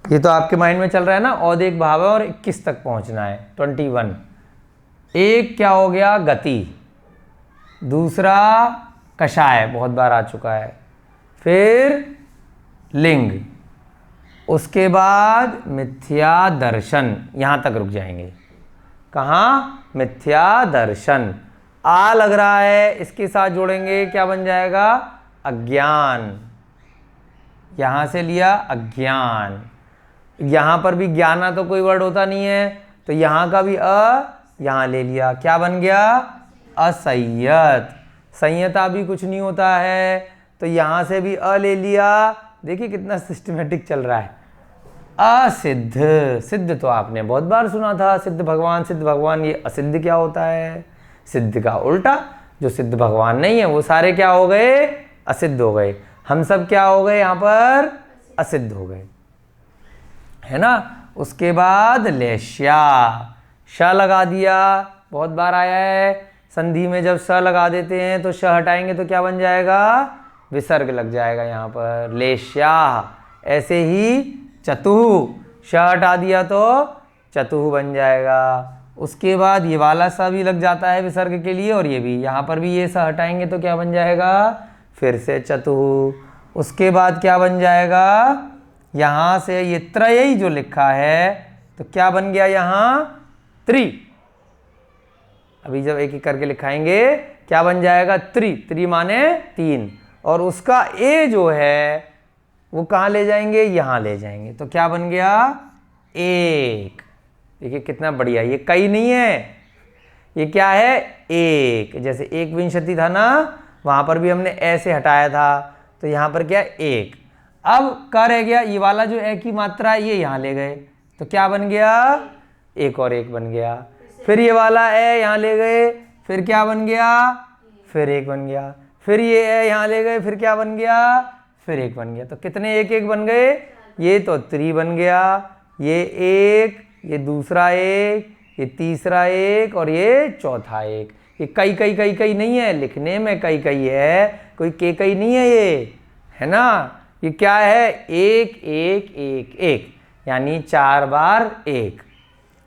Speaker 1: ये तो आपके माइंड में चल रहा है ना, औदेक भाव है और 21 तक पहुंचना है, 21। एक क्या हो गया, गति। दूसरा कषाय, बहुत बार आ चुका है। फिर लिंग, उसके बाद मिथ्या दर्शन, यहां तक रुक जाएंगे। कहाँ, मिथ्या दर्शन। आ लग रहा है, इसके साथ जोड़ेंगे, क्या बन जाएगा, अज्ञान। यहां से लिया अज्ञान, यहां पर भी ज्ञाना तो कोई वर्ड होता नहीं है, तो यहां का भी यहां ले लिया, क्या बन गया, असंयत। संयता भी कुछ नहीं होता है, तो यहां से भी ले लिया। देखिए कितना सिस्टमेटिक चल रहा है। असिद्ध, सिद्ध तो आपने बहुत बार सुना था, सिद्ध भगवान, सिद्ध भगवान। ये असिद्ध क्या होता है, सिद्ध का उल्टा। जो सिद्ध भगवान नहीं है वो सारे क्या हो गए, असिद्ध हो गए। हम सब क्या हो गए यहाँ पर, असिद्ध हो गए, है ना। उसके बाद लेश्या, श लगा दिया, बहुत बार आया है। संधि में जब स लगा देते हैं तो श हटाएंगे तो क्या बन जाएगा, विसर्ग लग जाएगा यहाँ पर, लेश्या। ऐसे ही चतुः, श हटा दिया तो चतुः बन जाएगा। उसके बाद ये वाला सा भी लग जाता है विसर्ग के लिए, और ये भी, यहाँ पर भी ये सा हटाएंगे तो क्या बन जाएगा, फिर से चतुः। उसके बाद क्या बन जाएगा, यहाँ से ये त्रयी जो लिखा है तो क्या बन गया यहाँ, त्रि। अभी जब एक एक करके लिखाएंगे क्या बन जाएगा, त्रि। त्रि माने 3, और उसका ए जो है वो कहाँ ले जाएंगे, यहाँ ले जाएंगे, तो क्या बन गया, एक। देखिए कितना बढ़िया, ये कई नहीं है, ये क्या है, एक। जैसे एक विंशति था ना, वहाँ पर भी हमने ऐसे हटाया था, तो यहाँ पर क्या, एक। अब क्या रह गया, ये वाला जो ए की मात्रा है ये यहाँ ले गए, तो क्या बन गया, एक और एक बन गया। फिर ये वाला ए यहाँ ले गए, फिर क्या बन गया, फिर एक बन गया। फिर ये ए यहाँ ले गए, फिर क्या बन गया, फिर एक बन गया। तो कितने एक एक बन गए, ये तो त्रि बन गया, ये एक, ये दूसरा एक, ये तीसरा एक, और ये चौथा एक। ये कई कई कई कई नहीं है, लिखने में कई कई है, कोई के कई नहीं है ये, है ना। ये क्या है, एक एक एक एक, यानी 4 बार एक।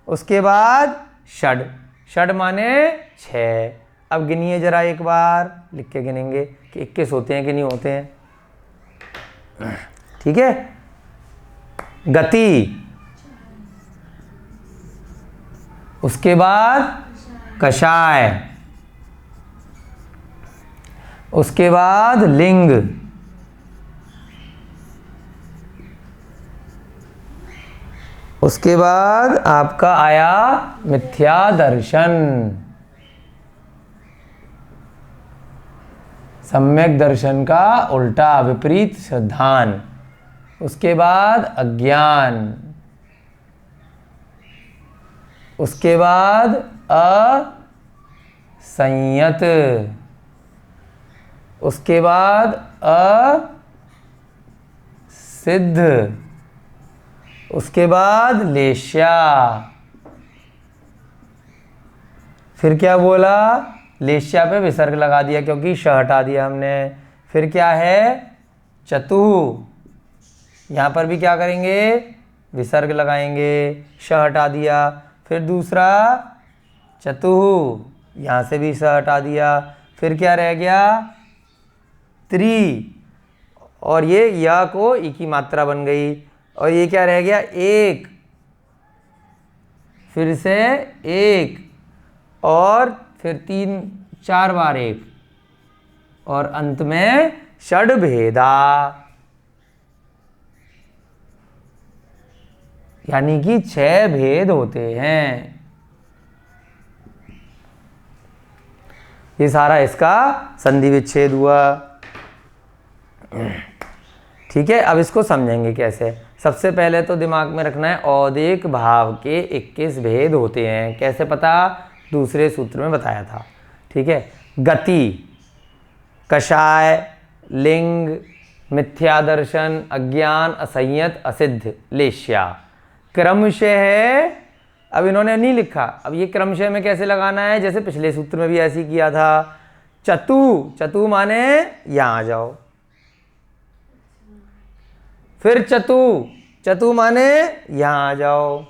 Speaker 1: उसके बाद षड, षड माने 6। अब गिनिए जरा एक बार, लिख के गिनेंगे कि 21 होते हैं कि नहीं होते हैं, ठीक है। गति, उसके बाद कषाय, उसके बाद लिंग, उसके बाद आपका आया मिथ्या दर्शन, सम्यक दर्शन का उल्टा, विपरीत सिद्धांत। उसके बाद अज्ञान, उसके बाद असंयत, उसके बाद असिद्ध, उसके बाद लेश्या। फिर क्या बोला, लेश्या पे विसर्ग लगा दिया क्योंकि श हटा दिया हमने। फिर क्या है, चतुः, यहाँ पर भी क्या करेंगे, विसर्ग लगाएंगे, श हटा दिया। फिर दूसरा चतुः, यहाँ से भी स हटा दिया। फिर क्या रह गया, त्रि, और ये या को ई की मात्रा बन गई, और ये क्या रह गया, एक, फिर से एक, और फिर 3-4 बार एक, और अंत में षड भेदा, यानी कि 6 भेद होते हैं। ये सारा इसका संधि विच्छेद हुआ, ठीक है। अब इसको समझेंगे कैसे। सबसे पहले तो दिमाग में रखना है, औदेक भाव के 21 भेद होते हैं। कैसे पता, दूसरे सूत्र में बताया था, ठीक है। गति, कषाय, लिंग, मिथ्या दर्शन, अज्ञान, असंयत, असिद्ध, लेश्या। क्रमशः है। अब इन्होंने नहीं लिखा, अब ये क्रमशः में कैसे लगाना है, जैसे पिछले सूत्र में भी ऐसे ही किया था। चतु, चतु माने यहां आ जाओ। फिर चतु, चतु माने यहां आ जाओ।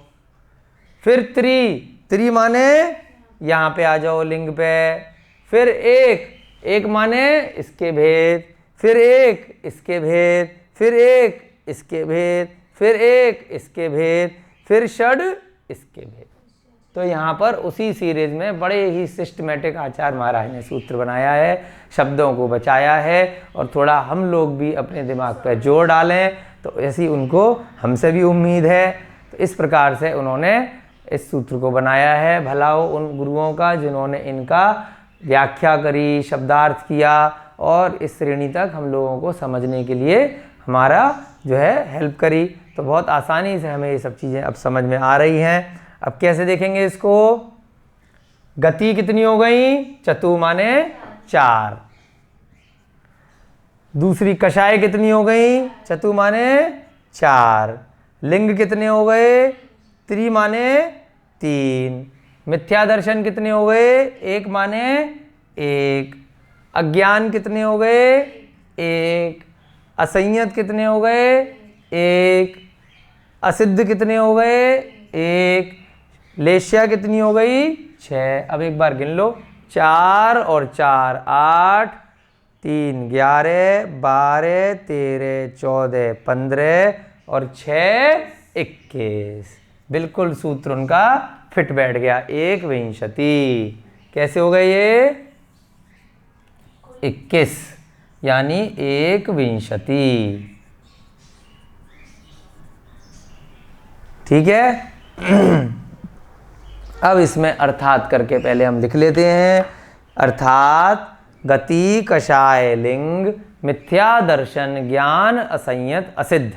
Speaker 1: फिर त्रि, त्रि माने यहां पे आ जाओ लिंग पे। फिर एक, एक माने इसके भेद। फिर एक इसके भेद। फिर एक इसके भेद। फिर एक इसके भेद। फिर षड इसके भेद। तो यहाँ पर उसी सीरीज में बड़े ही सिस्टमेटिक आचार्य महाराज ने सूत्र बनाया है, शब्दों को बचाया है, और थोड़ा हम लोग भी अपने दिमाग पर जोर डालें तो ऐसी उनको हमसे भी उम्मीद है। तो इस प्रकार से उन्होंने इस सूत्र को बनाया है। भला हो उन गुरुओं का जिन्होंने इनका व्याख्या करी, शब्दार्थ किया, और इस श्रेणी तक हम लोगों को समझने के लिए हमारा जो है हेल्प करी। तो बहुत आसानी से हमें ये सब चीज़ें अब समझ में आ रही हैं। अब कैसे देखेंगे इसको? गति कितनी हो गई? चतु माने 4। दूसरी कषाय कितनी हो गई? चतु माने 4। लिंग कितने हो गए? त्रि माने 3। मिथ्या दर्शन कितने हो गए? 1 माने 1। अज्ञान कितने हो गए? 1। असंयत कितने हो गए? 1। असिद्ध कितने हो गए? 1। लेश्या कितनी हो गई? 6। अब एक बार गिन लो। 4 और 4 8, 3 11, 12 13 14 15 और 6 21। बिल्कुल सूत्र उनका फिट बैठ गया। 1 विंशति। कैसे हो गए ये? 21 यानी 1 विंशति। ठीक है। अब इसमें अर्थात करके पहले हम लिख लेते हैं। अर्थात गति कषाय लिंग मिथ्या दर्शन ज्ञान असंयत असिद्ध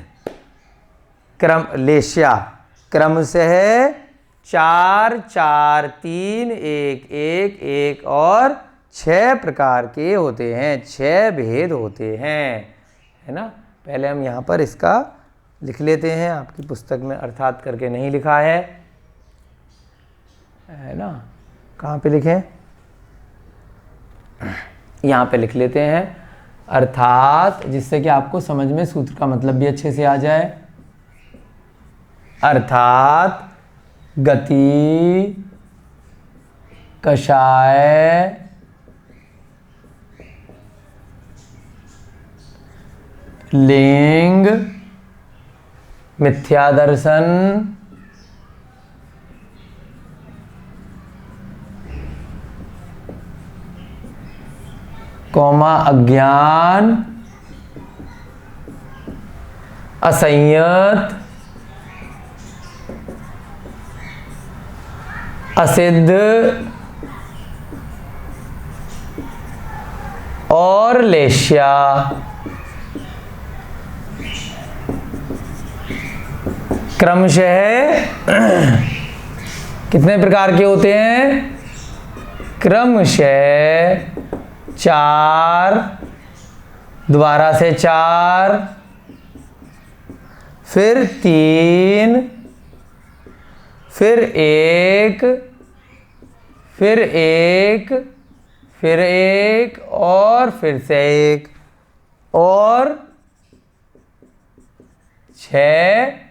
Speaker 1: क्रम लेश्या क्रम से है 4 4 3 1 1 1 और 6 प्रकार के होते हैं, 6 भेद होते हैं, है ना। पहले हम यहाँ पर इसका लिख लेते हैं। आपकी पुस्तक में अर्थात करके नहीं लिखा है ना। कहाँ पे लिखें? यहाँ पे लिख लेते हैं अर्थात, जिससे कि आपको समझ में सूत्र का मतलब भी अच्छे से आ जाए। अर्थात गति कषाय लिंग मिथ्या दर्शन कौमा अज्ञान असंयत असिद्ध और लेश्या। क्रमशः कितने प्रकार के होते हैं? क्रमशः 4, दोबारा से 4, फिर 3, फिर 1, फिर 1, फिर 1 और फिर से 1 और 6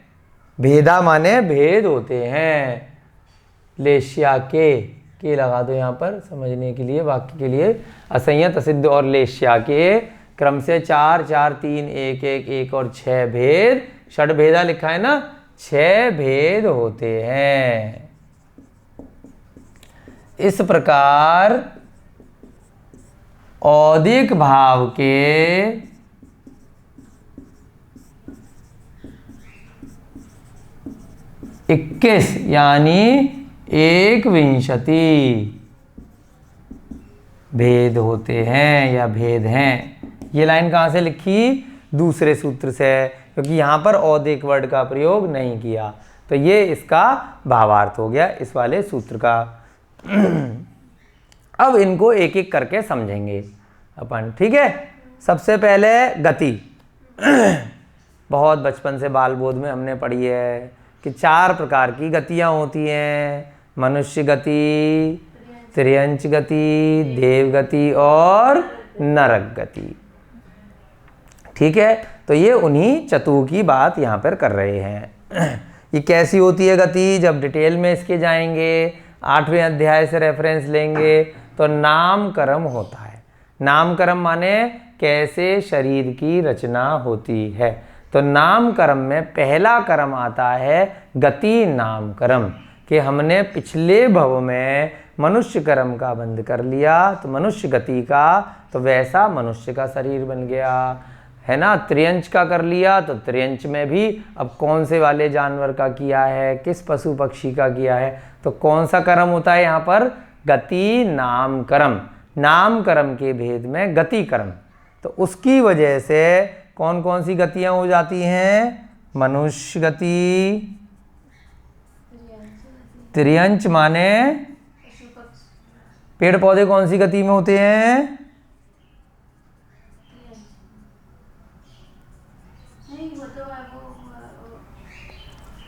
Speaker 1: भेदा माने भेद होते हैं। लेश्या के लगा दो यहाँ पर समझने के लिए, वाक्य के लिए। असंयत असिद्ध और लेश्या के क्रम से 4 4 3 1 1 1 और 6 भेद, षड भेदा लिखा है ना, 6 भेद होते हैं। इस प्रकार औदिक भाव के इक्कीस यानी 1 विंशति भेद होते हैं या भेद हैं। ये लाइन कहाँ से लिखी? दूसरे सूत्र से, क्योंकि यहाँ पर औदिक वर्ड का प्रयोग नहीं किया। तो ये इसका भावार्थ हो गया इस वाले सूत्र का। अब इनको एक एक करके समझेंगे अपन, ठीक है। सबसे पहले गति। बहुत बचपन से बाल बोध में हमने पढ़ी है कि 4 प्रकार की गतियाँ होती हैं, मनुष्य गति, त्रियंच गति, देव गति और नरक गति। ठीक है, तो ये उन्हीं चतु की बात यहाँ पर कर रहे हैं। ये कैसी होती है गति, जब डिटेल में इसके जाएंगे, 8वें अध्याय से रेफरेंस लेंगे तो नाम कर्म होता है। नाम कर्म माने कैसे शरीर की रचना होती है। तो नाम कर्म में पहला कर्म आता है गति नाम कर्म, कि हमने पिछले भव में मनुष्य कर्म का बंद कर लिया तो मनुष्य गति का, तो वैसा मनुष्य का शरीर बन गया, है ना। त्रियंच का कर लिया तो त्रियंच में भी अब कौन से वाले जानवर का किया है, किस पशु पक्षी का किया है, तो कौन सा कर्म होता है यहाँ पर, गति नाम कर्म। नाम कर्म के भेद में गति कर्म, तो उसकी वजह से कौन कौन सी गतियाँ हो जाती हैं, मनुष्य गति, त्रियंच माने पेड़ पौधे कौन सी गति में होते हैं,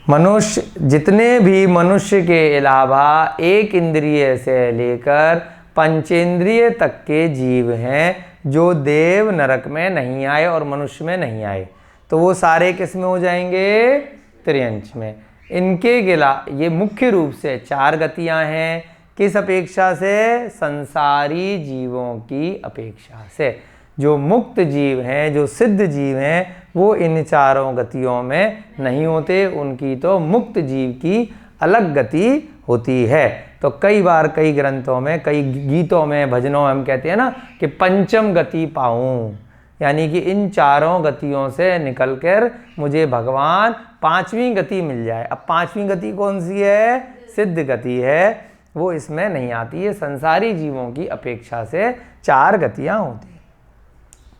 Speaker 1: मनुष्य, जितने भी मनुष्य के अलावा एक इंद्रिय से लेकर पंचेंद्रिय तक के जीव हैं जो देव नरक में नहीं आए और मनुष्य में नहीं आए, तो वो सारे किस में हो जाएंगे, त्रियंच में। इनके गिला ये मुख्य रूप से 4 गतियां हैं, किस अपेक्षा से, संसारी जीवों की अपेक्षा से। जो मुक्त जीव हैं, जो सिद्ध जीव हैं, वो इन 4 गतियों में नहीं होते, उनकी तो मुक्त जीव की अलग गति होती है। तो कई बार कई ग्रंथों में, कई गीतों में, भजनों में हम कहते हैं ना कि पंचम गति पाऊँ, यानी कि इन 4 गतियों से निकलकर मुझे भगवान 5वीं गति मिल जाए। अब 5वीं गति कौन सी है, सिद्ध गति है, वो इसमें नहीं आती है। संसारी जीवों की अपेक्षा से 4 गतियाँ होती हैं।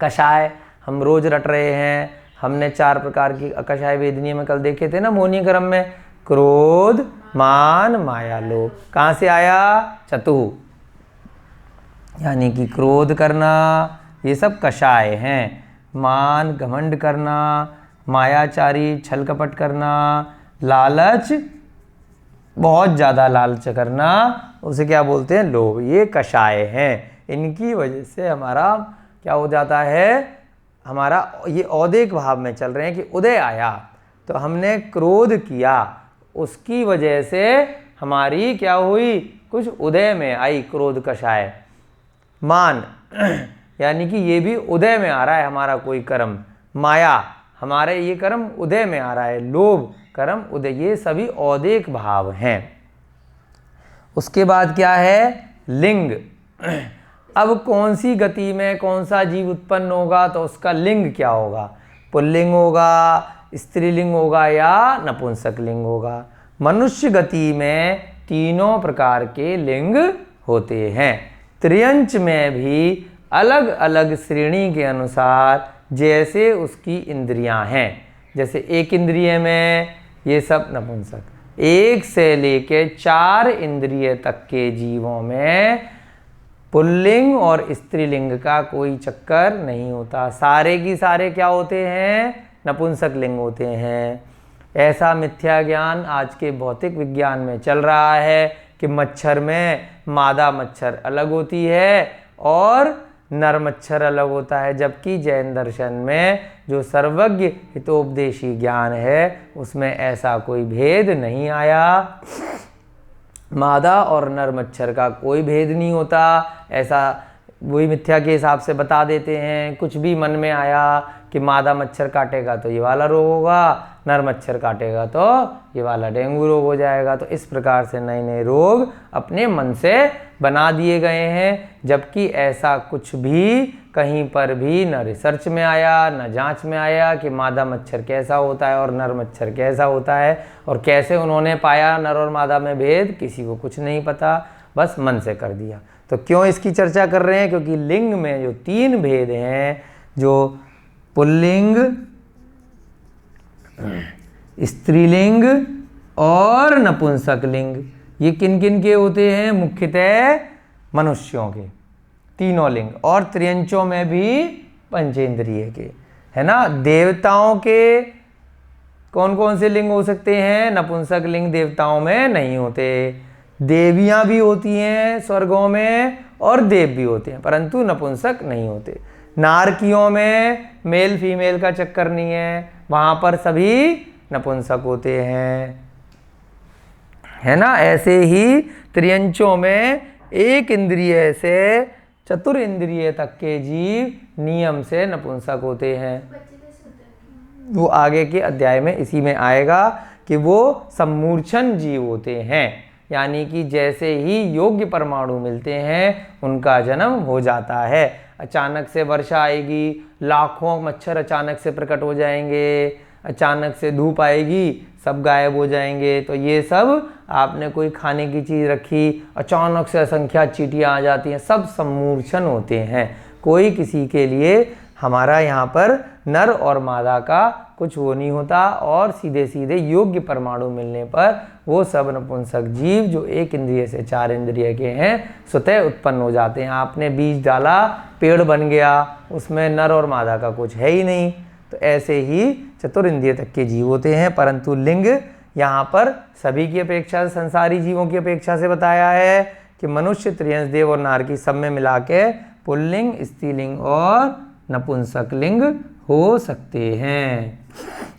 Speaker 1: कषाय हम रोज रट रहे हैं, हमने 4 प्रकार की कषाय वेदनीय में कल देखे थे ना, मोहनी क्रम में, क्रोध, मान, माया, लोभ। कहाँ से आया, चतु, यानी कि क्रोध करना, ये सब कषाय हैं। मान, घमंड करना, मायाचारी, छल कपट करना, लालच, बहुत ज़्यादा लालच करना, उसे क्या बोलते हैं, लोभ, ये कषाय हैं। इनकी वजह से हमारा क्या हो जाता है, हमारा ये औदेक भाव में चल रहे हैं कि उदय आया तो हमने क्रोध किया, उसकी वजह से हमारी क्या हुई, कुछ उदय में आई क्रोध कषाय। मान यानी कि ये भी उदय में आ रहा है हमारा कोई कर्म। माया, हमारे ये कर्म उदय में आ रहा है। लोभ, कर्म उदय, ये सभी औदेक भाव हैं। उसके बाद क्या है, लिंग। अब कौन सी गति में कौन सा जीव उत्पन्न होगा तो उसका लिंग क्या होगा, पुल्लिंग होगा, स्त्रीलिंग होगा या नपुंसक लिंग होगा। मनुष्य गति में 3 प्रकार के लिंग होते हैं। त्रियंच में भी अलग अलग श्रेणी के अनुसार जैसे उसकी इंद्रियां हैं, जैसे एक इंद्रिय में ये सब नपुंसक, 1 से लेके 4 इंद्रिय तक के जीवों में पुल्लिंग और स्त्रीलिंग का कोई चक्कर नहीं होता, सारे की सारे क्या होते हैं, नपुंसक लिंग होते हैं। ऐसा मिथ्या ज्ञान आज के भौतिक विज्ञान में चल रहा है कि मच्छर में मादा मच्छर अलग होती है और नर मच्छर अलग होता है, जबकि जैन दर्शन में जो सर्वज्ञ हितोपदेशी ज्ञान है उसमें ऐसा कोई भेद नहीं आया। मादा और नर मच्छर का कोई भेद नहीं होता, ऐसा वही मिथ्या के हिसाब से बता देते हैं। कुछ भी मन में आया कि मादा मच्छर काटेगा तो ये वाला रोग होगा, नर मच्छर काटेगा तो ये वाला डेंगू रोग हो जाएगा। तो इस प्रकार से नए नए रोग अपने मन से बना दिए गए हैं, जबकि ऐसा कुछ भी कहीं पर भी न रिसर्च में आया न जांच में आया कि मादा मच्छर कैसा होता है और नर मच्छर कैसा होता है, और कैसे उन्होंने पाया नर और मादा में भेद, किसी को कुछ नहीं पता, बस मन से कर दिया। तो क्यों इसकी चर्चा कर रहे हैं, क्योंकि लिंग में जो 3 भेद हैं, जो पुल्लिंग, स्त्रीलिंग और नपुंसक लिंग, ये किन किन के होते हैं, मुख्यतः मनुष्यों के 3 लिंग, और त्रियंचों में भी पंचेंद्रिय के, है ना। देवताओं के कौन कौन से लिंग हो सकते हैं? नपुंसक लिंग देवताओं में नहीं होते। देवियां भी होती हैं स्वर्गों में और देव भी होते हैं, परंतु नपुंसक नहीं होते। नारकियों में मेल फीमेल का चक्कर नहीं है, वहां पर सभी नपुंसक होते हैं, है ना। ऐसे ही त्रियंचों में एक इंद्रिय से चतुर इंद्रिय तक के जीव नियम से नपुंसक होते हैं। वो आगे के अध्याय में इसी में आएगा कि वो सम्मूर्छन जीव होते हैं, यानी कि जैसे ही योग्य परमाणु मिलते हैं उनका जन्म हो जाता है। अचानक से वर्षा आएगी, लाखों मच्छर अचानक से प्रकट हो जाएंगे, अचानक से धूप आएगी, सब गायब हो जाएंगे। तो ये सब आपने कोई खाने की चीज़ रखी, अचानक से असंख्यात चींटियाँ आ जाती हैं, सब सम्मूर्छन होते हैं। कोई किसी के लिए हमारा यहाँ पर नर और मादा का कुछ वो नहीं होता, और सीधे सीधे योग्य परमाणु मिलने पर वो सब नपुंसक जीव जो एक इंद्रिय से चार इंद्रिय के हैं स्वतः उत्पन्न हो जाते हैं। आपने बीज डाला, पेड़ बन गया, उसमें नर और मादा का कुछ है ही नहीं। तो ऐसे ही चतुर इंद्रिय तक के जीव होते हैं, परंतु लिंग यहाँ पर सभी की अपेक्षा, संसारी जीवों की अपेक्षा से बताया है कि मनुष्य, त्रियंश, देव और नारकी सब में मिला के पुल्लिंग, स्त्रीलिंग और नपुंसक लिंग हो सकते हैं।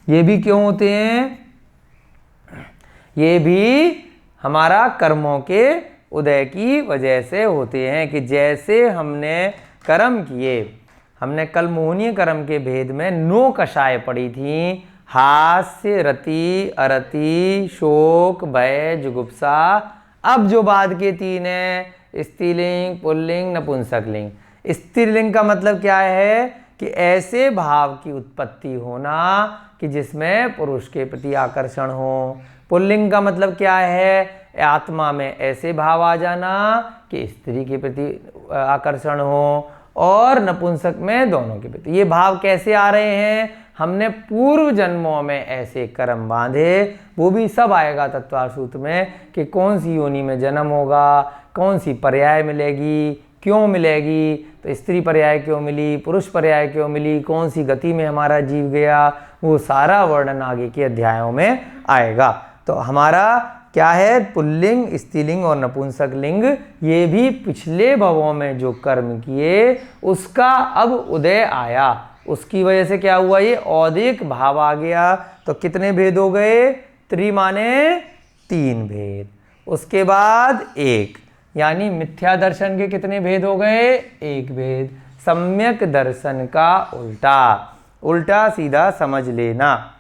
Speaker 1: ये भी क्यों होते हैं? ये भी हमारा कर्मों के उदय की वजह से होते हैं कि जैसे हमने कर्म किए, हमने कल मोहनीय कर्म के भेद में 9 कषाय पढ़ी थी, हास्य, रति, अरति, शोक, भय, जुगुप्सा। अब जो बाद के 3 हैं, स्त्रीलिंग, पुल्लिंग, नपुंसक लिंग। स्त्रीलिंग का मतलब क्या है कि ऐसे भाव की उत्पत्ति होना कि जिसमें पुरुष के प्रति आकर्षण हो। पुल्लिंग का मतलब क्या है? आत्मा में ऐसे भाव आ जाना कि स्त्री के प्रति आकर्षण हो, और नपुंसक में दोनों के प्रति। ये भाव कैसे आ रहे हैं? हमने पूर्व जन्मों में ऐसे कर्म बांधे, वो भी सब आएगा तत्वार सूत्र में कि कौन सी योनि में जन्म होगा, कौन सी पर्याय मिलेगी, क्यों मिलेगी, तो स्त्री पर्याय क्यों मिली, पुरुष पर्याय क्यों मिली, कौन सी गति में हमारा जीव गया, वो सारा वर्णन आगे के अध्यायों में आएगा। तो हमारा क्या है? पुल्लिंग, स्त्रीलिंग और नपुंसक लिंग, ये भी पिछले भवों में जो कर्म किए उसका अब उदय आया, उसकी वजह से क्या हुआ? ये औदिक भाव आ गया। तो कितने भेद हो गए? त्रि माने 3 भेद, उसके बाद 1, यानी मिथ्या दर्शन के कितने भेद हो गए? 1 भेद। सम्यक दर्शन का उल्टा, उल्टा सीधा समझ लेना।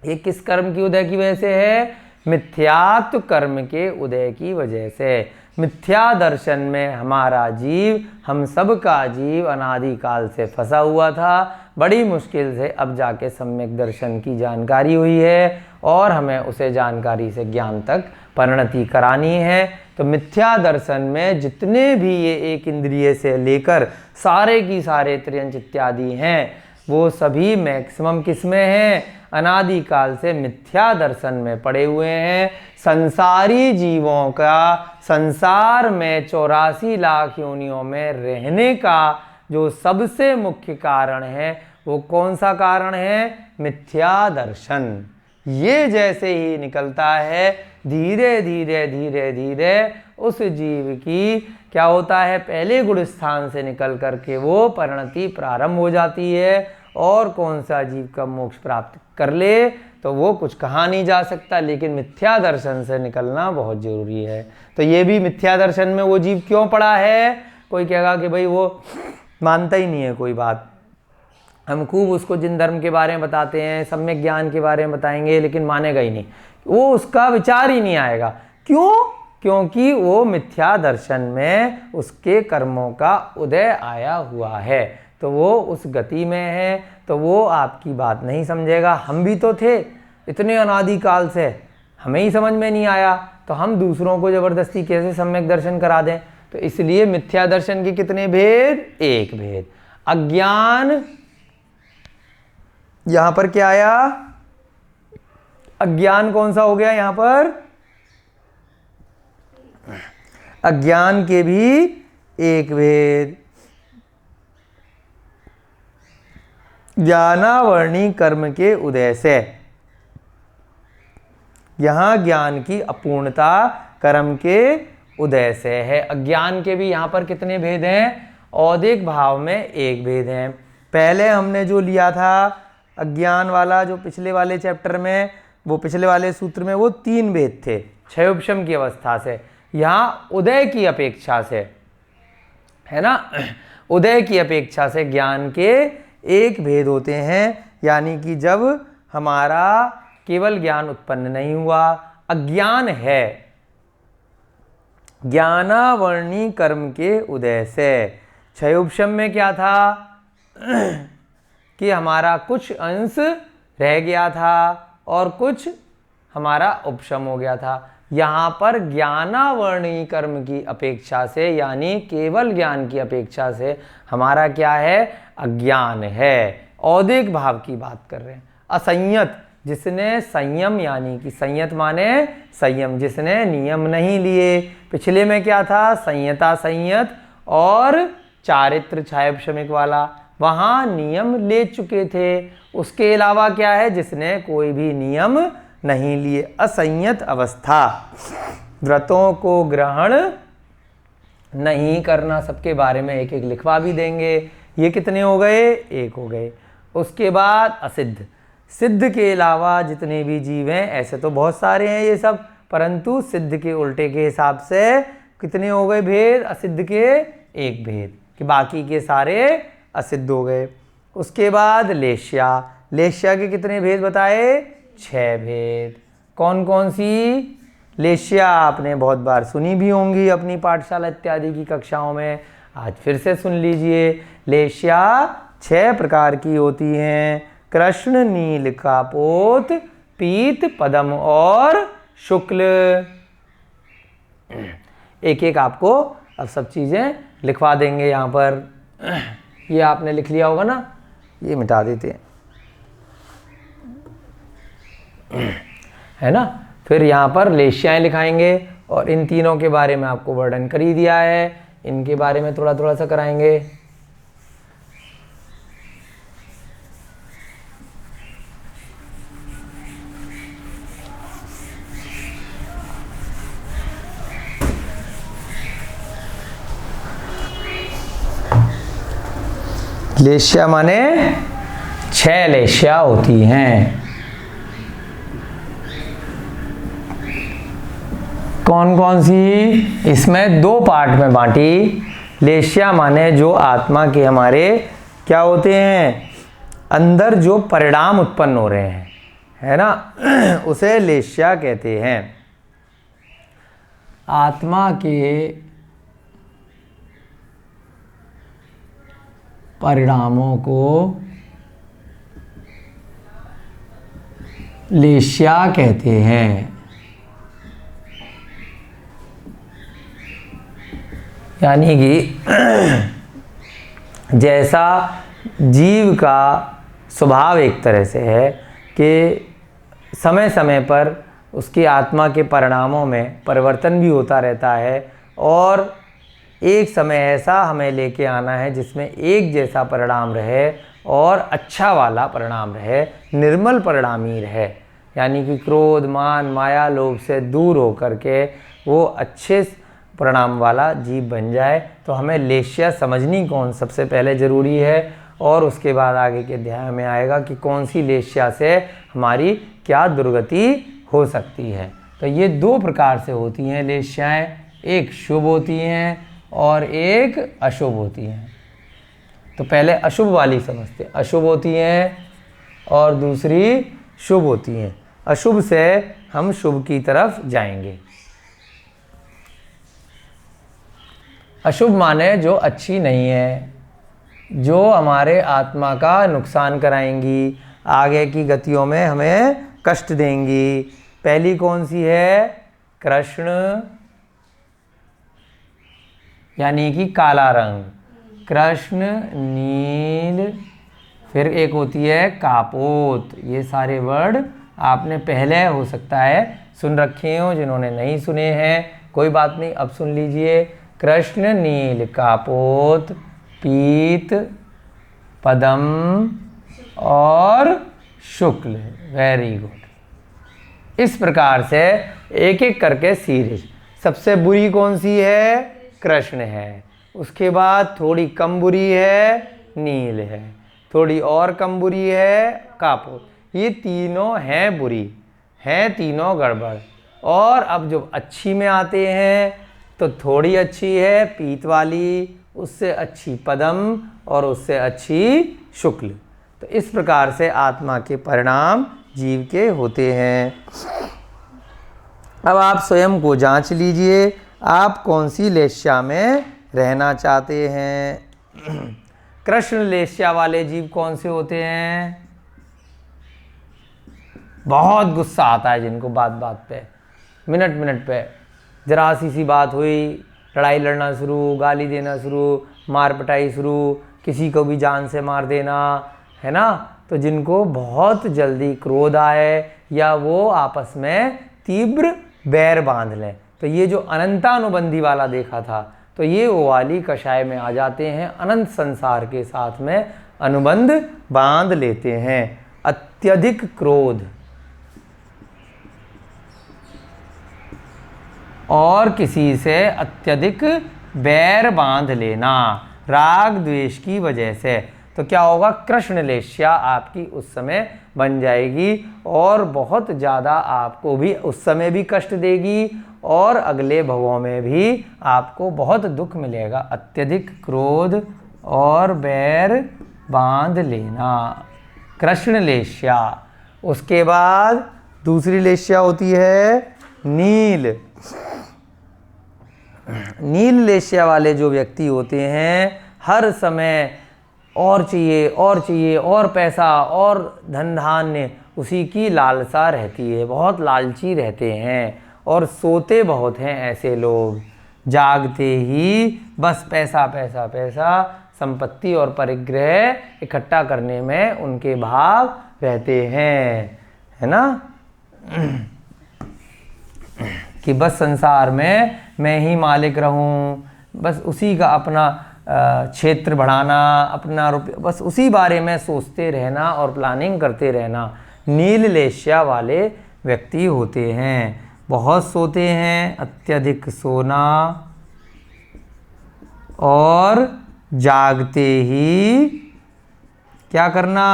Speaker 1: ये किस कर्म की उदय की वजह से है? मिथ्यात्व कर्म के उदय की वजह से। मिथ्या दर्शन में हमारा जीव, हम सब का जीव अनादिकाल से फंसा हुआ था। बड़ी मुश्किल से अब जाके सम्यक दर्शन की जानकारी हुई है, और हमें उसे जानकारी से ज्ञान तक परिणति करानी है। तो मिथ्या दर्शन में जितने भी ये एक इंद्रिय से लेकर सारे की सारे त्रियंच इत्यादि हैं, वो सभी मैक्सिमम किस में हैं? अनादिकाल से मिथ्या दर्शन में पड़े हुए हैं। संसारी जीवों का संसार में 84 लाख योनियों में रहने का जो सबसे मुख्य कारण है, वो कौन सा कारण है? मिथ्या दर्शन। ये जैसे ही निकलता है, धीरे धीरे धीरे धीरे उस जीव की क्या होता है? पहले गुण स्थान से निकल करके वो परिणति प्रारंभ हो जाती है, और कौन सा जीव कब मोक्ष प्राप्त कर ले तो वो कुछ कहा नहीं जा सकता, लेकिन मिथ्या दर्शन से निकलना बहुत जरूरी है। तो ये भी मिथ्या दर्शन में वो जीव क्यों पड़ा है? कोई कहेगा कि भाई वो मानता ही नहीं है कोई बात, हम खूब उसको जिन धर्म के बारे में बताते हैं, सम्यक ज्ञान के बारे में बताएंगे, लेकिन मानेगा ही नहीं, वो उसका विचार ही नहीं आएगा। क्यों? क्योंकि वो मिथ्या दर्शन में उसके कर्मों का उदय आया हुआ है, तो वो उस गति में है, तो वो आपकी बात नहीं समझेगा। हम भी तो थे इतने अनादिकाल से, हमें ही समझ में नहीं आया, तो हम दूसरों को जबरदस्ती कैसे सम्यक दर्शन करा दें? तो इसलिए मिथ्या दर्शन के कितने भेद? 1 भेद। अज्ञान, यहां पर क्या आया? अज्ञान कौन सा हो गया यहां पर? अज्ञान के भी 1 भेद। ज्ञानावर्णी कर्म के उदय से, यहाँ ज्ञान की अपूर्णता कर्म के उदय से है। अज्ञान के भी यहाँ पर कितने भेद हैं? औदिक भाव में एक भेद है। पहले हमने जो लिया था अज्ञान वाला, जो पिछले वाले चैप्टर में, वो पिछले वाले सूत्र में वो 3 भेद थे क्षय उपशम की अवस्था से। यहाँ उदय की अपेक्षा से, है ना, उदय की अपेक्षा से ज्ञान के एक भेद होते हैं। यानी कि जब हमारा केवल ज्ञान उत्पन्न नहीं हुआ, अज्ञान है, ज्ञानावर्णी कर्म के उदय से। क्षय उपशम में क्या था कि हमारा कुछ अंश रह गया था और कुछ हमारा उपशम हो गया था। यहाँ पर ज्ञानावर्णी कर्म की अपेक्षा से, यानी केवल ज्ञान की अपेक्षा से हमारा क्या है? अज्ञान है। औदिक भाव की बात कर रहे हैं। असंयत, जिसने संयम, यानी कि संयत माने संयम, जिसने नियम नहीं लिए। पिछले में क्या था? संयता संयत और चारित्र क्षयोपशमिक वाला, वहाँ नियम ले चुके थे। उसके अलावा क्या है? जिसने कोई भी नियम नहीं लिए, असंयत अवस्था। व्रतों को ग्रहण नहीं करना, सबके बारे में एक एक लिखवा भी देंगे। ये कितने हो गए? 1 हो गए। उसके बाद असिद्ध, सिद्ध के अलावा जितने भी जीव हैं, ऐसे तो बहुत सारे हैं ये सब, परंतु सिद्ध के उल्टे के हिसाब से कितने हो गए भेद? असिद्ध के 1 भेद, कि बाकी के सारे असिद्ध हो गए। उसके बाद लेश्या, लेश्या के कितने भेद बताए? 6 भेद। कौन कौन सी लेश्या? आपने बहुत बार सुनी भी होंगी अपनी पाठशाला इत्यादि की कक्षाओं में, आज फिर से सुन लीजिए। लेश्या 6 प्रकार की होती हैं। कृष्ण, नील, कापोत, पीत, पदम और शुक्ल। एक एक आपको अब सब चीज़ें लिखवा देंगे यहाँ पर। ये आपने लिख लिया होगा ना, ये मिटा देते हैं, है ना। फिर यहाँ पर लेश्याएँ लिखाएंगे और इन तीनों के बारे में आपको वर्णन कर ही दिया है, इनके बारे में थोड़ा थोड़ा सा कराएंगे। लेश्या माने 6 लेश्या होती हैं। कौन कौन सी? इसमें 2 पार्ट में बांटी। लेश्या माने जो आत्मा के हमारे क्या होते हैं? अंदर जो परिणाम उत्पन्न हो रहे हैं, है ना, उसे लेश्या कहते हैं। आत्मा के परिणामों को लेश्या कहते हैं। यानी कि जैसा जीव का स्वभाव एक तरह से है कि समय समय पर उसकी आत्मा के परिणामों में परिवर्तन भी होता रहता है, और एक समय ऐसा हमें लेके आना है जिसमें एक जैसा परिणाम रहे और अच्छा वाला परिणाम रहे, निर्मल परिणाम ही रहे। यानी कि क्रोध, मान, माया, लोभ से दूर होकर के वो अच्छे परिणाम वाला जीव बन जाए। तो हमें लेश्या समझनी कौन सबसे पहले ज़रूरी है, और उसके बाद आगे के अध्याय में आएगा कि कौन सी लेश्या से हमारी क्या दुर्गति हो सकती है। तो ये 2 प्रकार से होती हैं लेश्याएँ, एक शुभ होती हैं और एक अशुभ होती हैं। तो पहले अशुभ वाली समझते हैं। अशुभ होती हैं और दूसरी शुभ होती हैं। अशुभ से हम शुभ की तरफ जाएंगे। अशुभ माने जो अच्छी नहीं है, जो हमारे आत्मा का नुकसान कराएंगी, आगे की गतियों में हमें कष्ट देंगी। पहली कौन सी है? कृष्ण, यानी कि काला रंग, कृष्ण, नील, फिर एक होती है कापोत। ये सारे वर्ड आपने पहले हो सकता है सुन रखे हो, जिन्होंने नहीं सुने हैं कोई बात नहीं, अब सुन लीजिए। कृष्ण, नील, कापोत, पीत, पदम और शुक्ल। Very good. इस प्रकार से एक एक करके सीरीज। सबसे बुरी कौन सी है? कृष्ण है। उसके बाद थोड़ी कम बुरी है नील है, थोड़ी और कम बुरी है कापोत। ये तीनों हैं बुरी, हैं तीनों गड़बड़। और अब जो अच्छी में आते हैं तो थोड़ी अच्छी है पीत वाली, उससे अच्छी पदम और उससे अच्छी शुक्ल। तो इस प्रकार से आत्मा के परिणाम जीव के होते हैं। अब आप स्वयं को जांच लीजिए, आप कौन सी लेस्या में रहना चाहते हैं। कृष्ण लेस्या वाले जीव कौन से होते हैं? बहुत गुस्सा आता है जिनको बात बात पे, मिनट मिनट पे जरा सी बात हुई लड़ाई लड़ना शुरू, गाली देना शुरू, मार पिटाई शुरू, किसी को भी जान से मार देना, है ना। तो जिनको बहुत जल्दी क्रोध आए या वो आपस में तीव्र बैर बांध लें, तो ये जो अनंतानुबंधी वाला देखा था, तो ये वो वाली कषाय में आ जाते हैं। अनंत संसार के साथ में अनुबंध बांध लेते हैं। अत्यधिक क्रोध और किसी से अत्यधिक बैर बांध लेना राग द्वेष की वजह से, तो क्या होगा? कृष्ण लेस्या आपकी उस समय बन जाएगी और बहुत ज़्यादा आपको भी उस समय भी कष्ट देगी और अगले भवों में भी आपको बहुत दुख मिलेगा। अत्यधिक क्रोध और बैर बांध लेना, कृष्ण लेस्या। उसके बाद दूसरी लेस्या होती है नील। नील लेस्या वाले जो व्यक्ति होते हैं, हर समय और चाहिए और चाहिए, और पैसा और धन धान्य, उसी की लालसा रहती है, बहुत लालची रहते हैं और सोते बहुत हैं ऐसे लोग। जागते ही बस पैसा पैसा पैसा, संपत्ति और परिग्रह इकट्ठा करने में उनके भाव रहते हैं, है ना। कि बस संसार में मैं ही मालिक रहूं, बस उसी का अपना क्षेत्र बढ़ाना, अपना रुपया, बस उसी बारे में सोचते रहना और प्लानिंग करते रहना। नील लेस्या वाले व्यक्ति होते हैं, बहुत सोते हैं, अत्यधिक सोना और जागते ही क्या करना?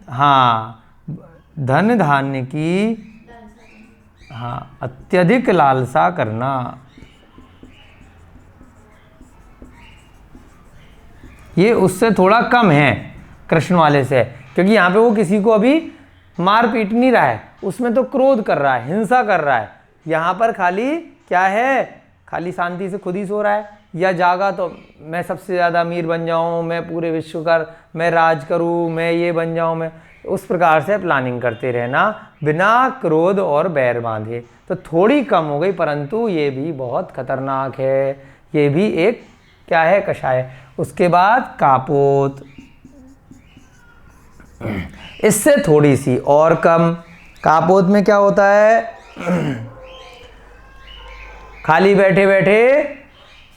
Speaker 1: हाँ, धन धान्य की अत्यधिक लालसा करना। ये उससे थोड़ा कम है कृष्ण वाले से, क्योंकि यहाँ पे वो किसी को अभी मार पीट नहीं रहा है, उसमें तो क्रोध कर रहा है, हिंसा कर रहा है। यहाँ पर खाली क्या है? खाली शांति से खुद ही सो रहा है, या जागा तो मैं सबसे ज़्यादा अमीर बन जाऊँ, मैं पूरे विश्व का मैं राज करूँ, मैं ये बन जाऊँ, मैं उस प्रकार से प्लानिंग करते रहना बिना क्रोध और बैर बांधे। तो थोड़ी कम हो गई, परंतु ये भी बहुत खतरनाक है। ये भी एक क्या है? कषाय। उसके बाद कापोत, इससे थोड़ी सी और कम। कापोत में क्या होता है? खाली बैठे बैठे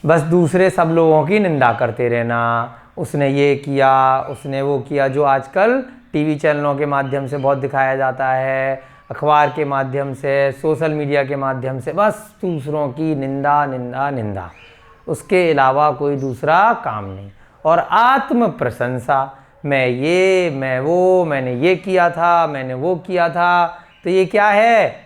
Speaker 1: बस दूसरे सब लोगों की निंदा करते रहना, उसने ये किया, उसने वो किया, जो आजकल टीवी चैनलों के माध्यम से बहुत दिखाया जाता है, अखबार के माध्यम से, सोशल मीडिया के माध्यम से, बस दूसरों की निंदा निंदा निंदा, उसके अलावा कोई दूसरा काम नहीं। और आत्म प्रशंसा, मैं ये, मैं वो, मैंने ये किया था, मैंने वो किया था, तो ये क्या है?